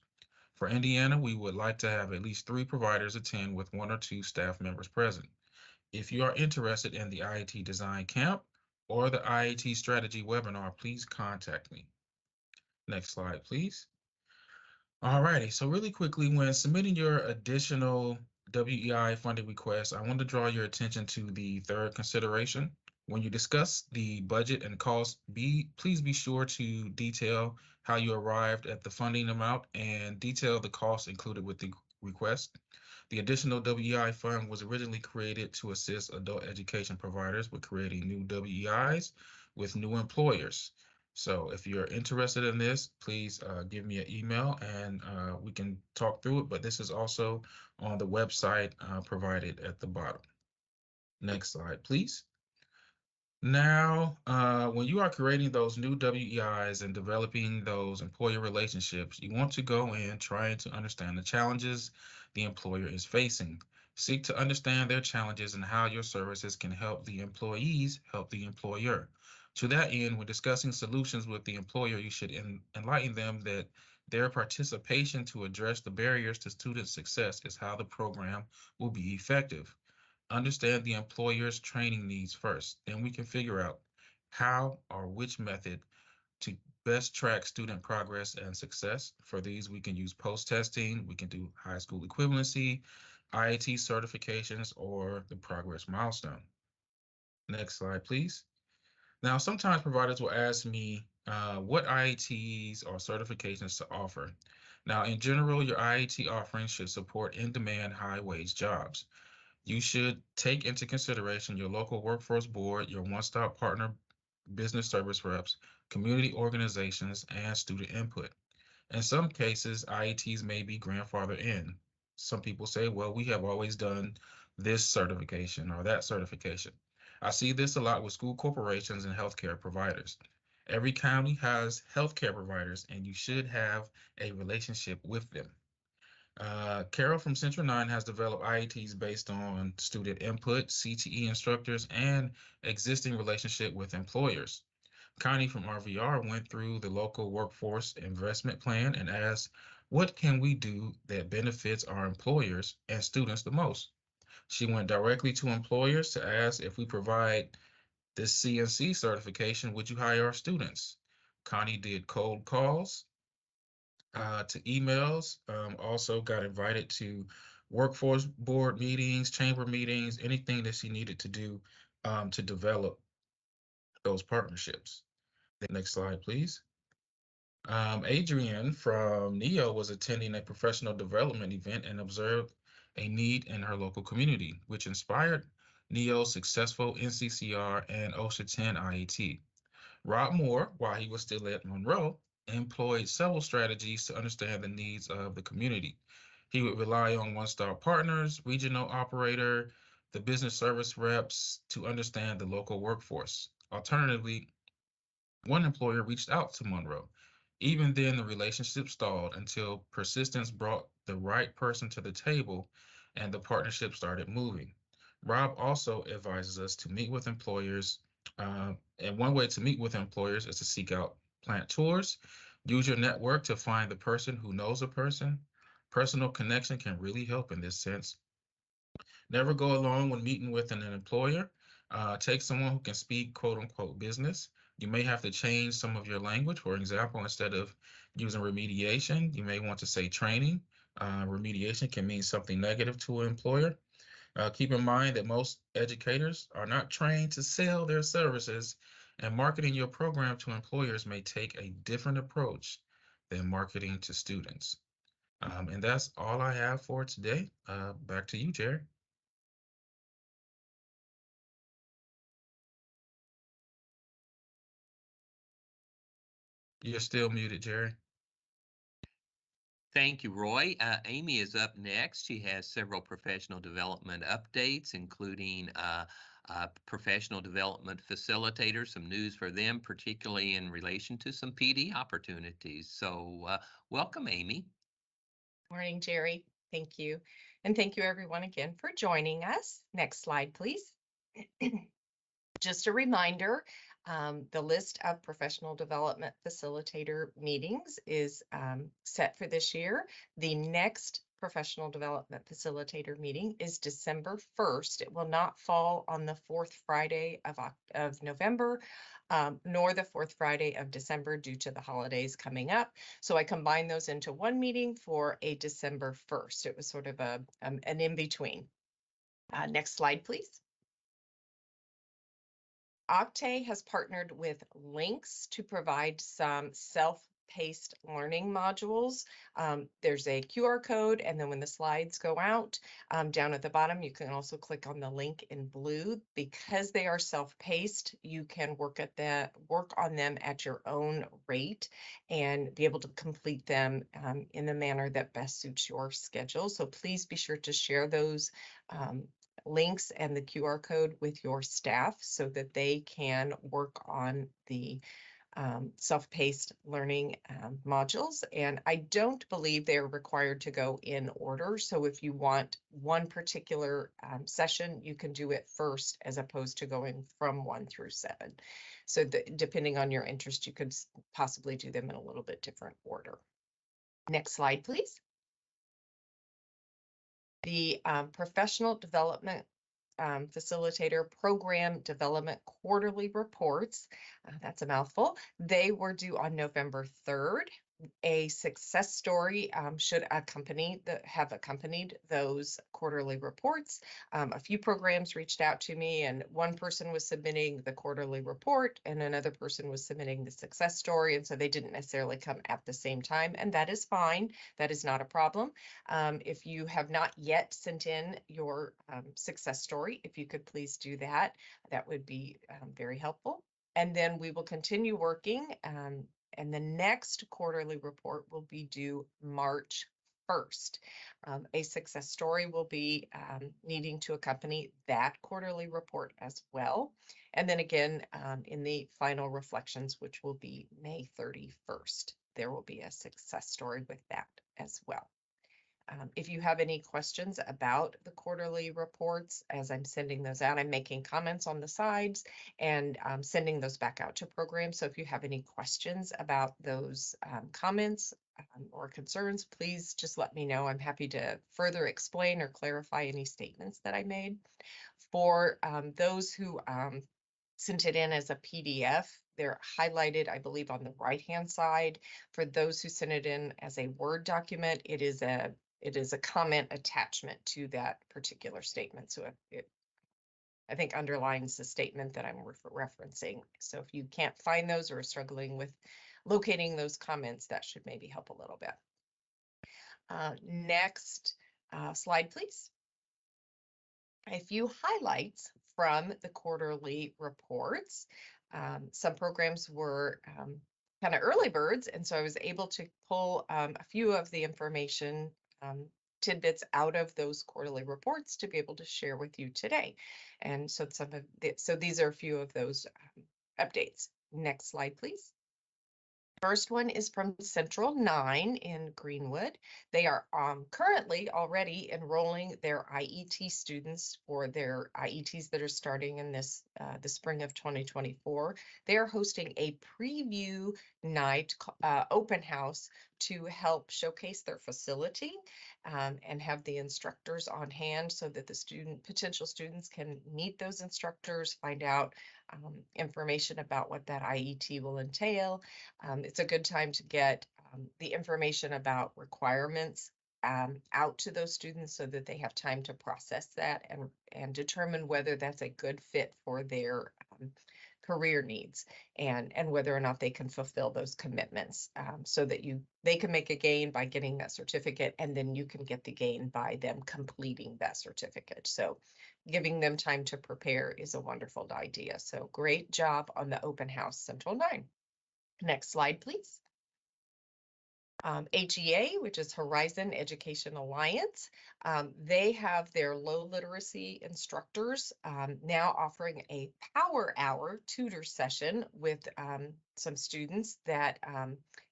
For Indiana, we would like to have at least 3 providers attend with 1 or 2 staff members present. If you are interested in the IET Design Camp or the IET Strategy webinar, please contact me. Next slide, please. All righty, so really quickly, when submitting your additional WEI funding request, I want to draw your attention to the third consideration. When you discuss the budget and cost, please be sure to detail how you arrived at the funding amount and detail the costs included with the request. The additional WEI fund was originally created to assist adult education providers with creating new WEIs with new employers. So if you're interested in this, please give me an email and we can talk through it. But this is also on the website provided at the bottom. Next slide, please. Now, when you are creating those new WEIs and developing those employer relationships, you want to go in trying to understand the challenges the employer is facing. Seek to understand their challenges and how your services can help the employees help the employer. To that end, when discussing solutions with the employer, you should enlighten them that their participation to address the barriers to student success is how the program will be effective. Understand the employer's training needs first. Then we can figure out how or which method to best track student progress and success. For these, we can use post-testing, we can do high school equivalency, IET certifications, or the progress milestone. Next slide, please. Now, sometimes providers will ask me what IETs or certifications to offer. Now, in general, your IET offering should support in-demand, high-wage jobs. You should take into consideration your local workforce board, your one-stop partner business service reps, community organizations, and student input. In some cases, IETs may be grandfathered in. Some people say, well, we have always done this certification or that certification. I see this a lot with school corporations and healthcare providers. Every county has healthcare providers, and you should have a relationship with them. Carol from Central 9 has developed IETs based on student input, CTE instructors, and existing relationship with employers. Connie from RVR went through the local workforce investment plan and asked, what can we do that benefits our employers and students the most? She went directly to employers to ask, if we provide this CNC certification, would you hire our students? Connie did cold calls to emails, also got invited to workforce board meetings, chamber meetings, anything that she needed to do to develop those partnerships. The next slide, please. Adrienne from NEO was attending a professional development event and observed a need in her local community, which inspired NEO's successful NCCR and OSHA 10 IET. Rob Moore, while he was still at Monroe, employed several strategies to understand the needs of the community. He would rely on one-stop partners, regional operator, the business service reps to understand the local workforce. Alternatively, one employer reached out to Monroe. Even then, the relationship stalled until persistence brought the right person to the table and the partnership started moving. Rob also advises us to meet with employers. And one way to meet with employers is to seek out plant tours. Use your network to find the person who knows a person. Personal connection can really help in this sense. Never go alone when meeting with an employer. Take someone who can speak quote unquote business. You may have to change some of your language. For example, instead of using remediation, you may want to say training. Remediation can mean something negative to an employer. Keep in mind that most educators are not trained to sell their services, and marketing your program to employers may take a different approach than marketing to students. And that's all I have for today. Back to you, Jerry. You're still muted, Jerry. Thank you, Roy. Amy is up next. She has several professional development updates, including professional development facilitators, some news for them, particularly in relation to some PD opportunities. So welcome, Amy. Morning, Jerry. Thank you. And thank you everyone again for joining us. Next slide, please. Just a reminder, the list of professional development facilitator meetings is set for this year. The next professional development facilitator meeting is December 1st. It will not fall on the fourth Friday of November, nor the fourth Friday of December due to the holidays coming up. So I combined those into one meeting for a December 1st. It was sort of an in-between. Next slide, please. Octave has partnered with Links to provide some self-paced learning modules. There's a QR code, and then when the slides go out, down at the bottom, you can also click on the link in blue. Because they are self-paced, you can work on them at your own rate and be able to complete them in the manner that best suits your schedule. So please be sure to share those links and the QR code with your staff so that they can work on the self-paced learning modules. And I don't believe they're required to go in order. So if you want one particular session, you can do it first as opposed to going from 1 through 7. So depending on your interest, you could possibly do them in a little bit different order. Next slide, please. The professional development facilitator program development quarterly reports, that's a mouthful. They were due on November 3rd. A success story should have accompanied those quarterly reports. A few programs reached out to me, and one person was submitting the quarterly report and another person was submitting the success story, and so they didn't necessarily come at the same time, and that is fine. That is not a problem. If you have not yet sent in your success story, if you could please do that, that would be very helpful. And then we will continue working, and the next quarterly report will be due March 1st. A success story will be needing to accompany that quarterly report as well. And then again, in the final reflections, which will be May 31st, there will be a success story with that as well. If you have any questions about the quarterly reports, as I'm sending those out, I'm making comments on the sides and sending those back out to programs. So if you have any questions about those comments or concerns, please just let me know. I'm happy to further explain or clarify any statements that I made. For those who sent it in as a PDF, they're highlighted, I believe, on the right-hand side. For those who sent it in as a Word document, it is a comment attachment to that particular statement. So it I think underlines the statement that I'm referencing. So if you can't find those or are struggling with locating those comments, that should maybe help a little bit. Next slide, please. A few highlights from the quarterly reports. Some programs were kind of early birds, and so I was able to pull a few of the information tidbits out of those quarterly reports to be able to share with you today. And so so these are a few of those updates. Next slide, please. First one is from Central 9 in Greenwood. They are currently already enrolling their IET students for their IETs that are starting in the spring of 2024. They are hosting a preview night open house to help showcase their facility and have the instructors on hand so that the potential students can meet those instructors, find out information about what that IET will entail. It's a good time to get the information about requirements out to those students so that they have time to process that and determine whether that's a good fit for their career needs and whether or not they can fulfill those commitments so that they can make a gain by getting that certificate, and then you can get the gain by them completing that certificate. So giving them time to prepare is a wonderful idea. So great job on the open house, Central 9. Next slide, please. HEA, which is Horizon Education Alliance, they have their low literacy instructors now offering a power hour tutor session with some students that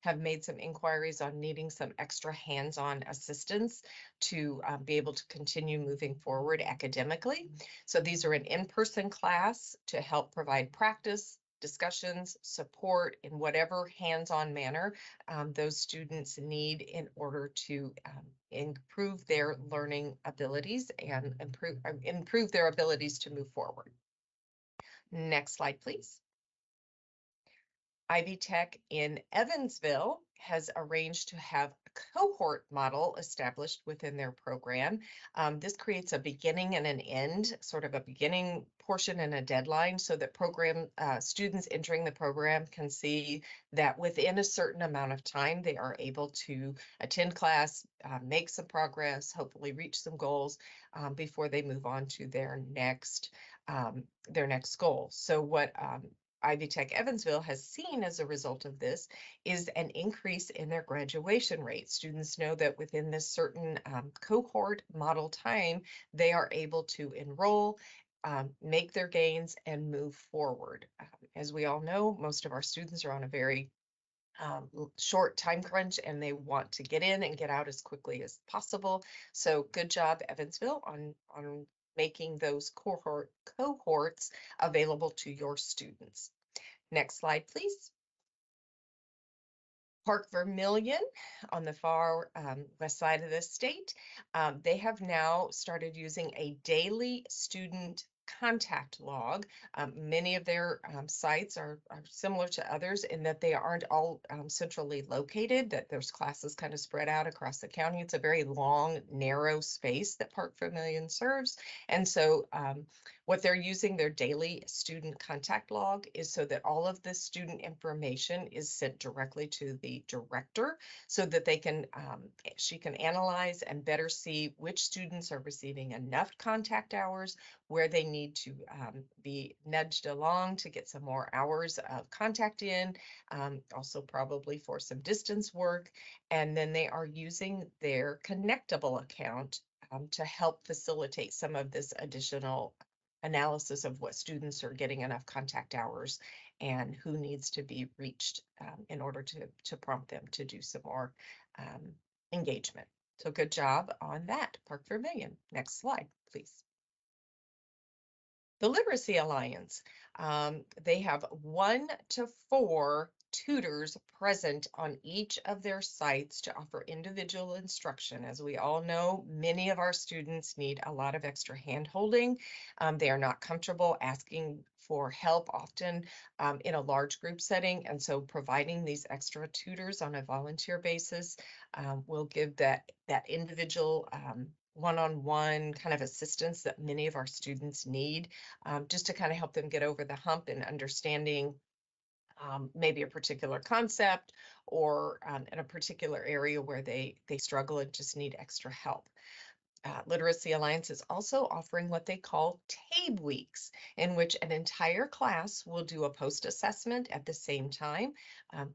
have made some inquiries on needing some extra hands-on assistance to be able to continue moving forward academically. So these are an in-person class to help provide practice, discussions, support in whatever hands-on manner those students need in order to improve their learning abilities and improve their abilities to move forward. Next slide, please. Ivy Tech in Evansville has arranged to have a cohort model established within their program. This creates a beginning and an end, sort of a beginning portion and a deadline, so that students entering the program can see that within a certain amount of time, they are able to attend class, make some progress, hopefully reach some goals before they move on to their next goal. So what Ivy Tech Evansville has seen as a result of this is an increase in their graduation rate. Students know that within this certain cohort model time, they are able to enroll, make their gains, and move forward. As we all know, most of our students are on a very short time crunch, and they want to get in and get out as quickly as possible. So good job, Evansville, on making those cohorts available to your students. Next slide, please. Park Vermillion on the far west side of the state, they have now started using a daily student contact log. Many of their sites are similar to others in that they aren't all centrally located, that there's classes kind of spread out across the county. It's a very long, narrow space that Park Vermillion serves. And so what they're using their daily student contact log is so that all of the student information is sent directly to the director so that she can analyze and better see which students are receiving enough contact hours, where they need to be nudged along to get some more hours of contact in, also probably for some distance work. And then they are using their Connectable account to help facilitate some of this additional analysis of what students are getting enough contact hours and who needs to be reached in order to prompt them to do some more engagement. So good job on that, Park Vermillion. Next slide, please. The Literacy Alliance, they have 1 to 4 tutors present on each of their sites to offer individual instruction. As we all know, many of our students need a lot of extra hand-holding. They are not comfortable asking for help often in a large group setting, and so providing these extra tutors on a volunteer basis will give that individual one-on-one kind of assistance that many of our students need, just to kind of help them get over the hump in understanding maybe a particular concept or in a particular area where they struggle and just need extra help. Literacy Alliance is also offering what they call TABE weeks, in which an entire class will do a post-assessment at the same time.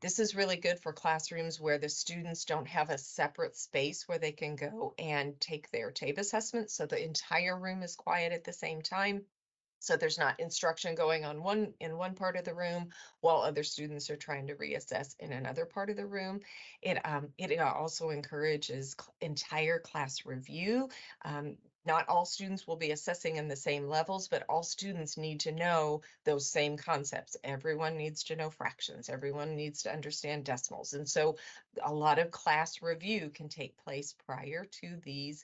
This is really good for classrooms where the students don't have a separate space where they can go and take their TABE assessment, so the entire room is quiet at the same time. So there's not instruction going on in one part of the room while other students are trying to reassess in another part of the room. It also encourages entire class review. Not all students will be assessing in the same levels, but all students need to know those same concepts. Everyone needs to know fractions. Everyone needs to understand decimals. And so a lot of class review can take place prior to these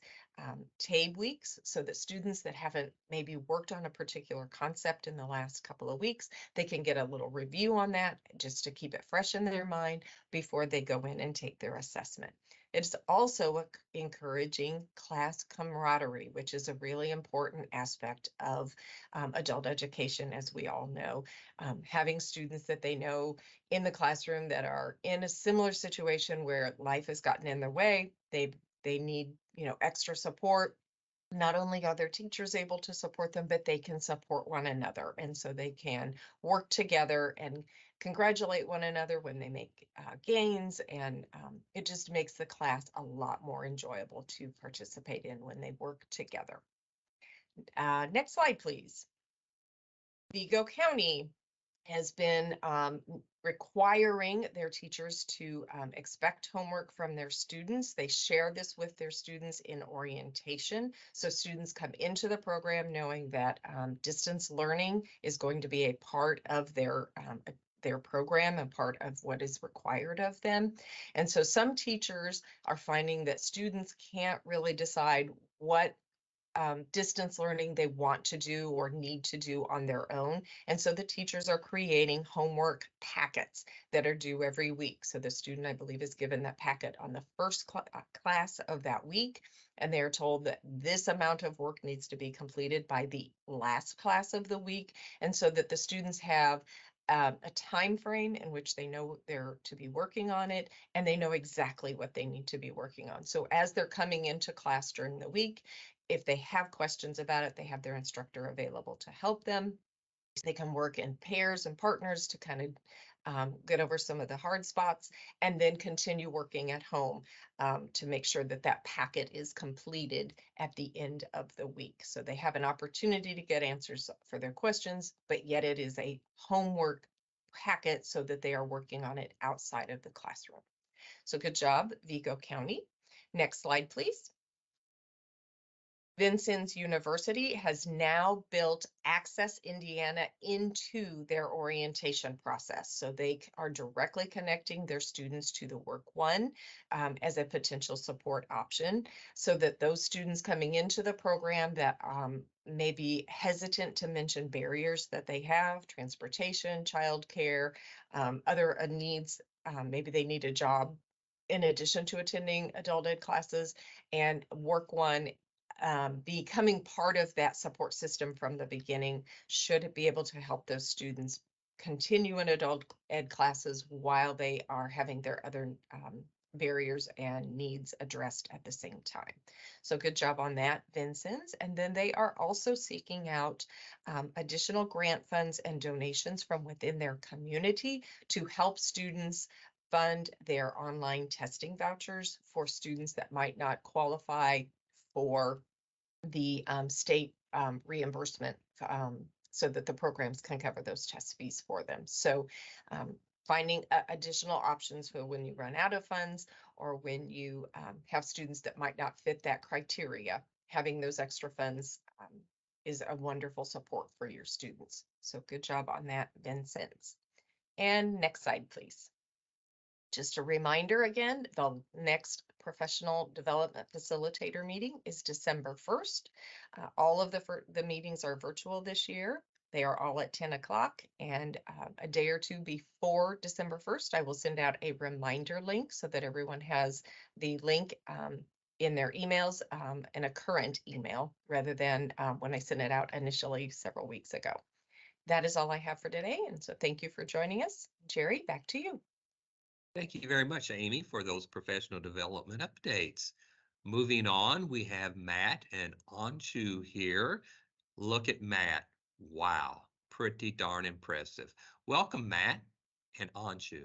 TABE weeks, so that students that haven't maybe worked on a particular concept in the last couple of weeks, they can get a little review on that just to keep it fresh in their mind before they go in and take their assessment. It's also encouraging class camaraderie, which is a really important aspect of adult education, as we all know. Having students that they know in the classroom that are in a similar situation where life has gotten in their way, they need, extra support. Not only are their teachers able to support them, but they can support one another. And so they can work together and congratulate one another when they make gains. And it just makes the class a lot more enjoyable to participate in when they work together. Next slide, please. Vigo County has been requiring their teachers to expect homework from their students. They share this with their students in orientation. So students come into the program knowing that distance learning is going to be a part of their program and part of what is required of them. And so some teachers are finding that students can't really decide what distance learning they want to do or need to do on their own. And so the teachers are creating homework packets that are due every week. So the student, I believe, is given that packet on the first class of that week. And they're told that this amount of work needs to be completed by the last class of the week. And so that the students have a time frame in which they know they're to be working on it, and they know exactly what they need to be working on. So as they're coming into class during the week, if they have questions about it, they have their instructor available to help them. They can work in pairs and partners to kind of get over some of the hard spots, and then continue working at home to make sure that that packet is completed at the end of the week. So they have an opportunity to get answers for their questions, but yet it is a homework packet so that they are working on it outside of the classroom. So good job, Vigo County. Next slide, please. Vincennes University has now built Access Indiana into their orientation process. So they are directly connecting their students to the Work One as a potential support option, so that those students coming into the program that may be hesitant to mention barriers that they have, transportation, childcare, other needs, maybe they need a job in addition to attending adult ed classes, and Work One becoming part of that support system from the beginning should be able to help those students continue in adult ed classes while they are having their other barriers and needs addressed at the same time. So good job on that, Vincennes. And then they are also seeking out additional grant funds and donations from within their community to help students fund their online testing vouchers for students that might not qualify for the state reimbursement so that the programs can cover those test fees for them. So finding additional options for when you run out of funds, or when you have students that might not fit that criteria, having those extra funds is a wonderful support for your students. So good job on that, Vincennes. And next slide, please. Just a reminder again, the next professional development facilitator meeting is December 1st. All of the meetings are virtual this year. They are all at 10 o'clock, and a day or two before December 1st, I will send out a reminder link so that everyone has the link in their emails in a current email, rather than when I sent it out initially several weeks ago. That is all I have for today, and so thank you for joining us. Jerry, back to you. Thank you very much, Amy, for those professional development updates. Moving on, we have Matt and Anshu here. Look at Matt. Wow, pretty darn impressive. Welcome, Matt and Anshu.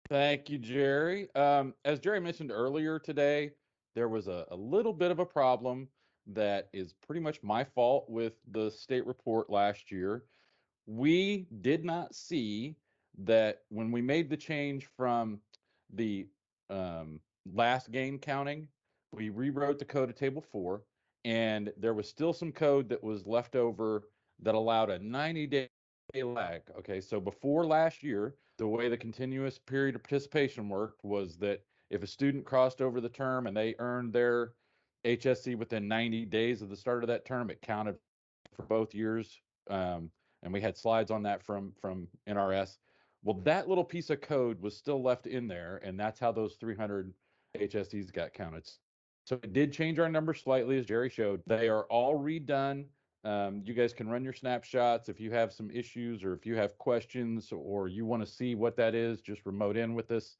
Thank you, Jerry. As Jerry mentioned earlier today, there was a little bit of a problem that is pretty much my fault with the state report last year. We did not see that when we made the change from the last gain counting, we rewrote the code of table 4, and there was still some code that was left over that allowed a 90-day lag. Okay, so before last year, the way the continuous period of participation worked was that if a student crossed over the term and they earned their HSC within 90 days of the start of that term, it counted for both years. And we had slides on that from NRS. Well, that little piece of code was still left in there, and that's how those 300 HSCs got counted. So it did change our numbers slightly, as Jerry showed. They are all redone. You guys can run your snapshots. If you have some issues or if you have questions or you want to see what that is, just remote in with us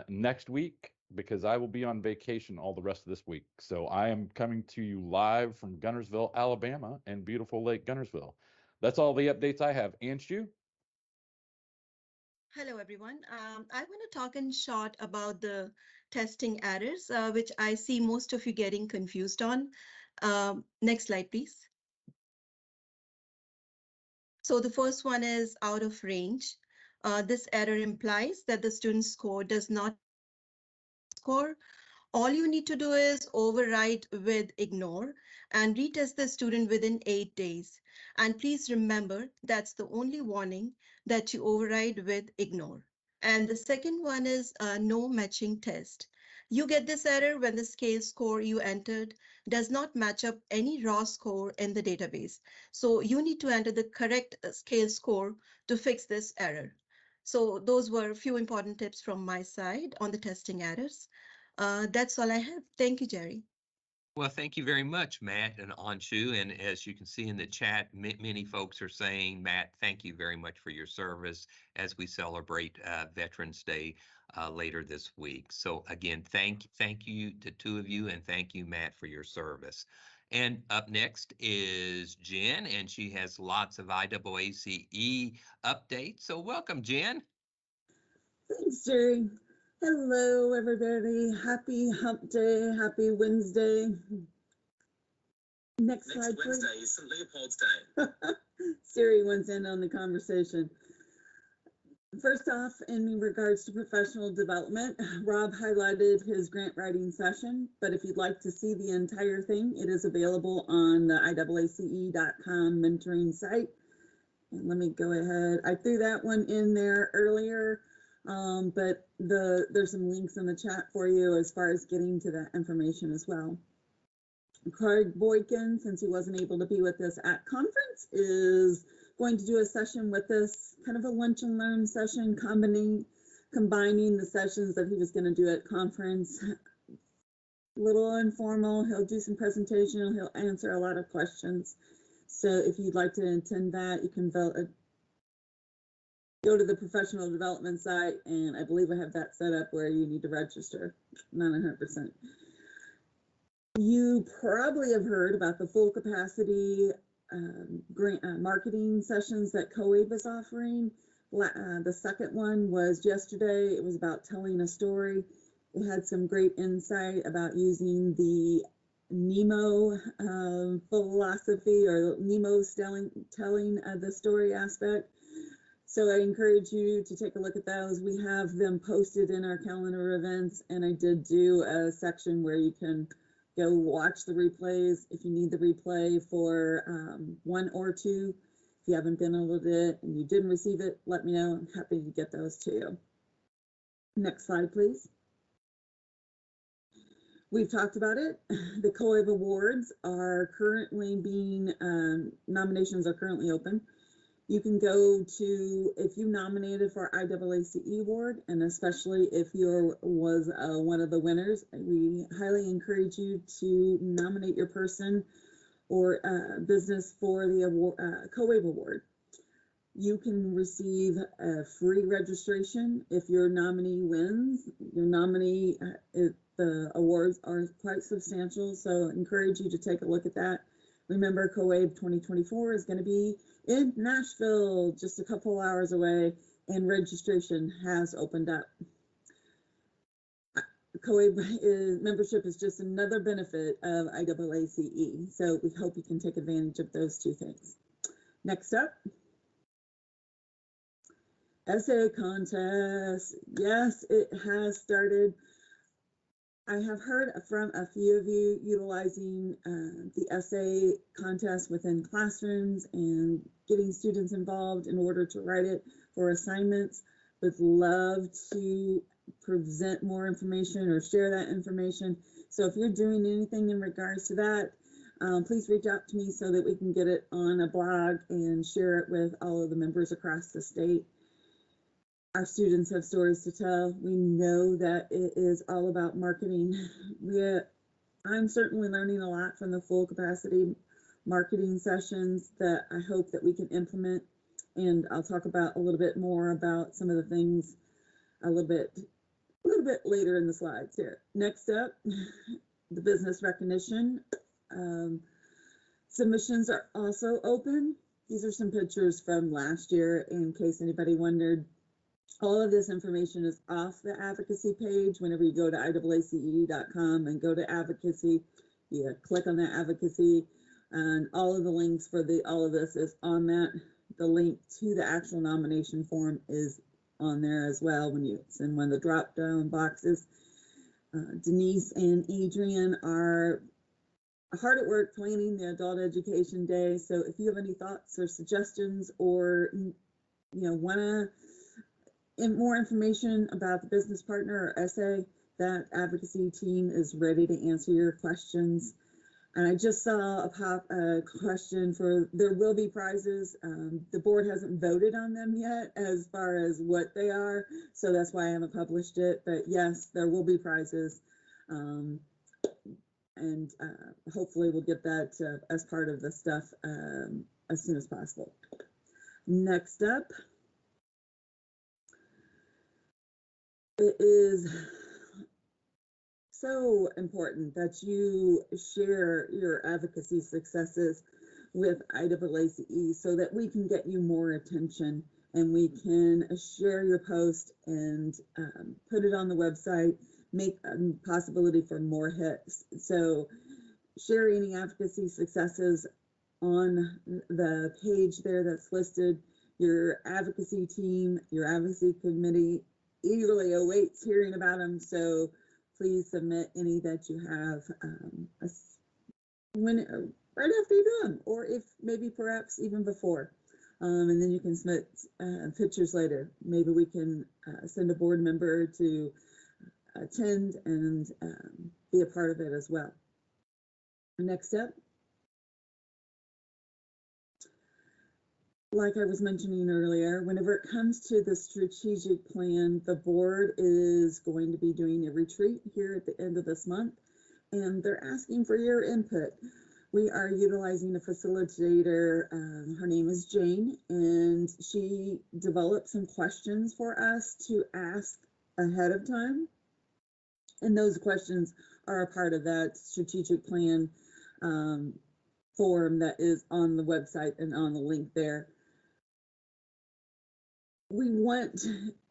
next week, because I will be on vacation all the rest of this week. So I am coming to you live from Gunnersville, Alabama, and beautiful Lake Gunnersville. That's all the updates I have. Anshu? Hello, everyone. I want to talk in short about the testing errors, which I see most of you getting confused on. Next slide, please. So the first one is out of range. This error implies that the student's score does not score. All you need to do is override with ignore and retest the student within 8 days. And please remember, that's the only warning, that you override with ignore. And the second one is no matching test. You get this error when the scale score you entered does not match up any raw score in the database. So you need to enter the correct scale score to fix this error. So those were a few important tips from my side on the testing errors. That's all I have. Thank you, Jerry. Well, thank you very much, Matt and Anshu. And as you can see in the chat, many folks are saying, Matt, thank you very much for your service as we celebrate Veterans Day later this week. So again, thank you to two of you, and thank you, Matt, for your service. And up next is Jen, and she has lots of IAACE updates. So welcome, Jen. Thanks, Jerry. Hello, everybody. Happy Hump Day. Happy Wednesday. Next slide, please. Wednesday is St. Leopold's Day. Siri went in on the conversation. First off, in regards to professional development, Rob highlighted his grant writing session, but if you'd like to see the entire thing, it is available on the IAACE.com mentoring site. And let me go ahead. I threw that one in there earlier. But there's some links in the chat for you as far as getting to that information as well. Craig Boykin, since he wasn't able to be with us at conference, is going to do a session with us, kind of a lunch and learn session, combining the sessions that he was going to do at conference. A little informal. He'll do some presentation. He'll answer a lot of questions. So if you'd like to attend that, you can go to the professional development site, and I believe I have that set up where you need to register. Not 100%. You probably have heard about the full capacity grant marketing sessions that COABE is offering. The second one was yesterday. It was about telling a story. It had some great insight about using the NEMO philosophy, or NEMO's telling the story aspect. So I encourage you to take a look at those. We have them posted in our calendar events, and I did do a section where you can go watch the replays if you need the replay for 1 or 2. If you haven't been able to do it and you didn't receive it, let me know. I'm happy to get those to you. Next slide, please. We've talked about it. The COABE Awards are currently being, nominations are currently open. You can go to, if you nominated for IAACE award, and especially if you was one of the winners, we highly encourage you to nominate your person or business for the award, COABE award. You can receive a free registration if your nominee wins. Your nominee, the awards are quite substantial, so I encourage you to take a look at that. Remember, COABE 2024 is going to be in Nashville, just a couple hours away, and registration has opened up. COAB membership is just another benefit of IAACE. So we hope you can take advantage of those two things. Next up, essay contest. Yes, it has started. I have heard from a few of you utilizing the essay contest within classrooms and getting students involved in order to write it for assignments. Would love to present more information or share that information. So if you're doing anything in regards to that, please reach out to me so that we can get it on a blog and share it with all of the members across the state. Our students have stories to tell. We know that it is all about marketing. I'm certainly learning a lot from the full capacity marketing sessions that I hope that we can implement. And I'll talk about a little bit more about some of the things a little bit later in the slides here. Next up, the business recognition. Submissions are also open. These are some pictures from last year in case anybody wondered. All of this information is off the advocacy page. Whenever you go to IAACE.com and go to advocacy, you click on that advocacy, and all of the links for all of this is on that. The link to the actual nomination form is on there as well. It's in one of the drop down boxes. Denise and Adrian are hard at work planning the Adult Education Day. So if you have any thoughts or suggestions, or want to more information about the business partner or essay, that advocacy team is ready to answer your questions. And I just saw a question for, there will be prizes. The board hasn't voted on them yet as far as what they are, so that's why I haven't published it. But yes, there will be prizes. And hopefully we'll get that as part of the stuff as soon as possible. Next up, it is so important that you share your advocacy successes with IAACE so that we can get you more attention and we can share your post and put it on the website, make a possibility for more hits. So share any advocacy successes on the page there that's listed. Your advocacy team, your advocacy committee eagerly awaits hearing about them. So please submit any that you have right after you do them, or if maybe perhaps even before. And then you can submit pictures later. Maybe we can send a board member to attend and be a part of it as well. Next up, like I was mentioning earlier, whenever it comes to the strategic plan, the board is going to be doing a retreat here at the end of this month, and they're asking for your input. We are utilizing a facilitator. Her name is Jane, and she developed some questions for us to ask ahead of time. And those questions are a part of that strategic plan form that is on the website and on the link there. We want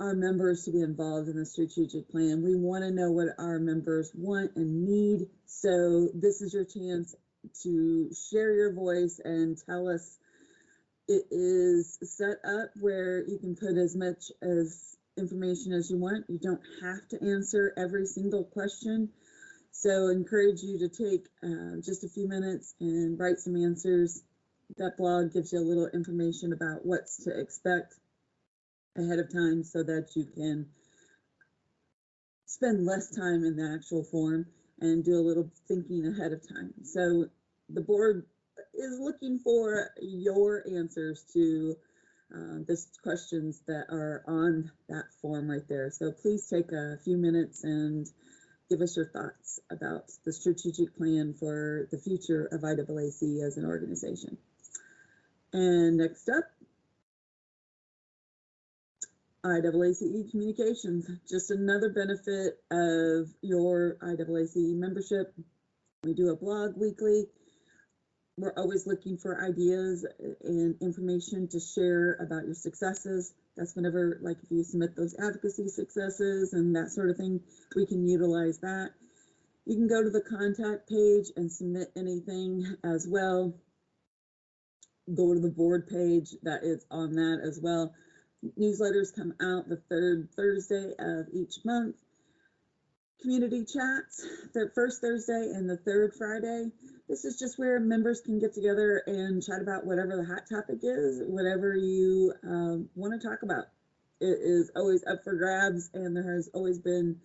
our members to be involved in the strategic plan. We want to know what our members want and need. So this is your chance to share your voice and tell us. It is set up where you can put as much as information as you want. You don't have to answer every single question. So I encourage you to take just a few minutes and write some answers. That blog gives you a little information about what's to expect ahead of time so that you can spend less time in the actual form and do a little thinking ahead of time. So the board is looking for your answers to the questions that are on that form right there. So please take a few minutes and give us your thoughts about the strategic plan for the future of IAACE as an organization. And next up, IAACE communications, just another benefit of your IAACE membership. We do a blog weekly. We're always looking for ideas and information to share about your successes. That's whenever, like if you submit those advocacy successes and that sort of thing, we can utilize that. You can go to the contact page and submit anything as well. Go to the board page that is on that as well. Newsletters come out the third Thursday of each month. Community chats, the first Thursday and the third Friday. This is just where members can get together and chat about whatever the hot topic is, whatever you want to talk about. It is always up for grabs, and there has always been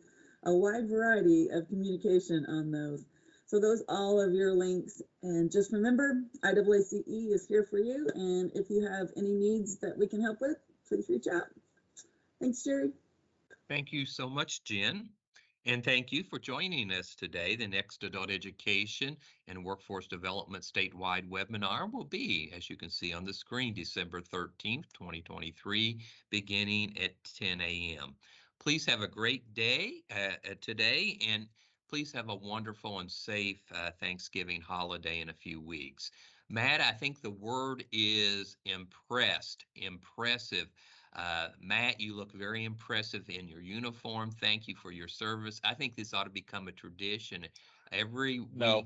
a wide variety of communication on those. So those all of your links, and just remember, IAACE is here for you, and if you have any needs that we can help with, please reach out. Thanks, Jerry. Thank you so much, Jen. And thank you for joining us today. The next Adult Education and Workforce Development Statewide webinar will be, as you can see on the screen, December 13th, 2023, beginning at 10 a.m. Please have a great day today, and please have a wonderful and safe Thanksgiving holiday in a few weeks. Matt, I think the word is impressed, impressive. Matt, you look very impressive in your uniform. Thank you for your service. I think this ought to become a tradition every week. No.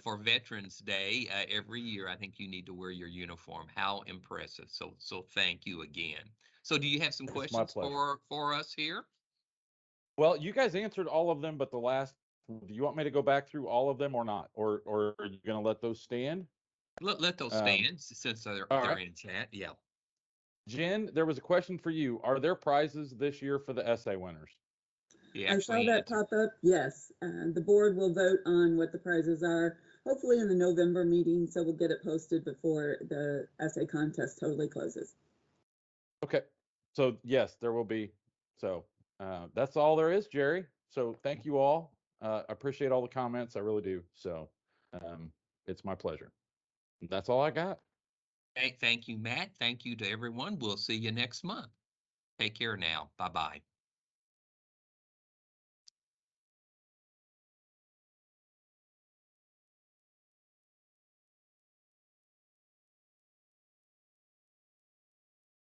For Veterans Day, every year, I think you need to wear your uniform. How impressive. So thank you again. So do you have some It's my questions pleasure. for us here? Well, you guys answered all of them, but the last, do you want me to go back through all of them or not? Or are you going to let those stand? Let those stand since they're right. in chat. Yeah. Jen, there was a question for you. Are there prizes this year for the essay winners? I saw that pop up. Yes, the board will vote on what the prizes are, hopefully in the November meeting, so we'll get it posted before the essay contest totally closes. Okay, so yes, there will be. So that's all there is, Jerry. So thank you all. I appreciate all the comments. I really do. So it's my pleasure. That's all I got. Thank you, Matt. Thank you to everyone. We'll see you next month. Take care now. Bye-bye.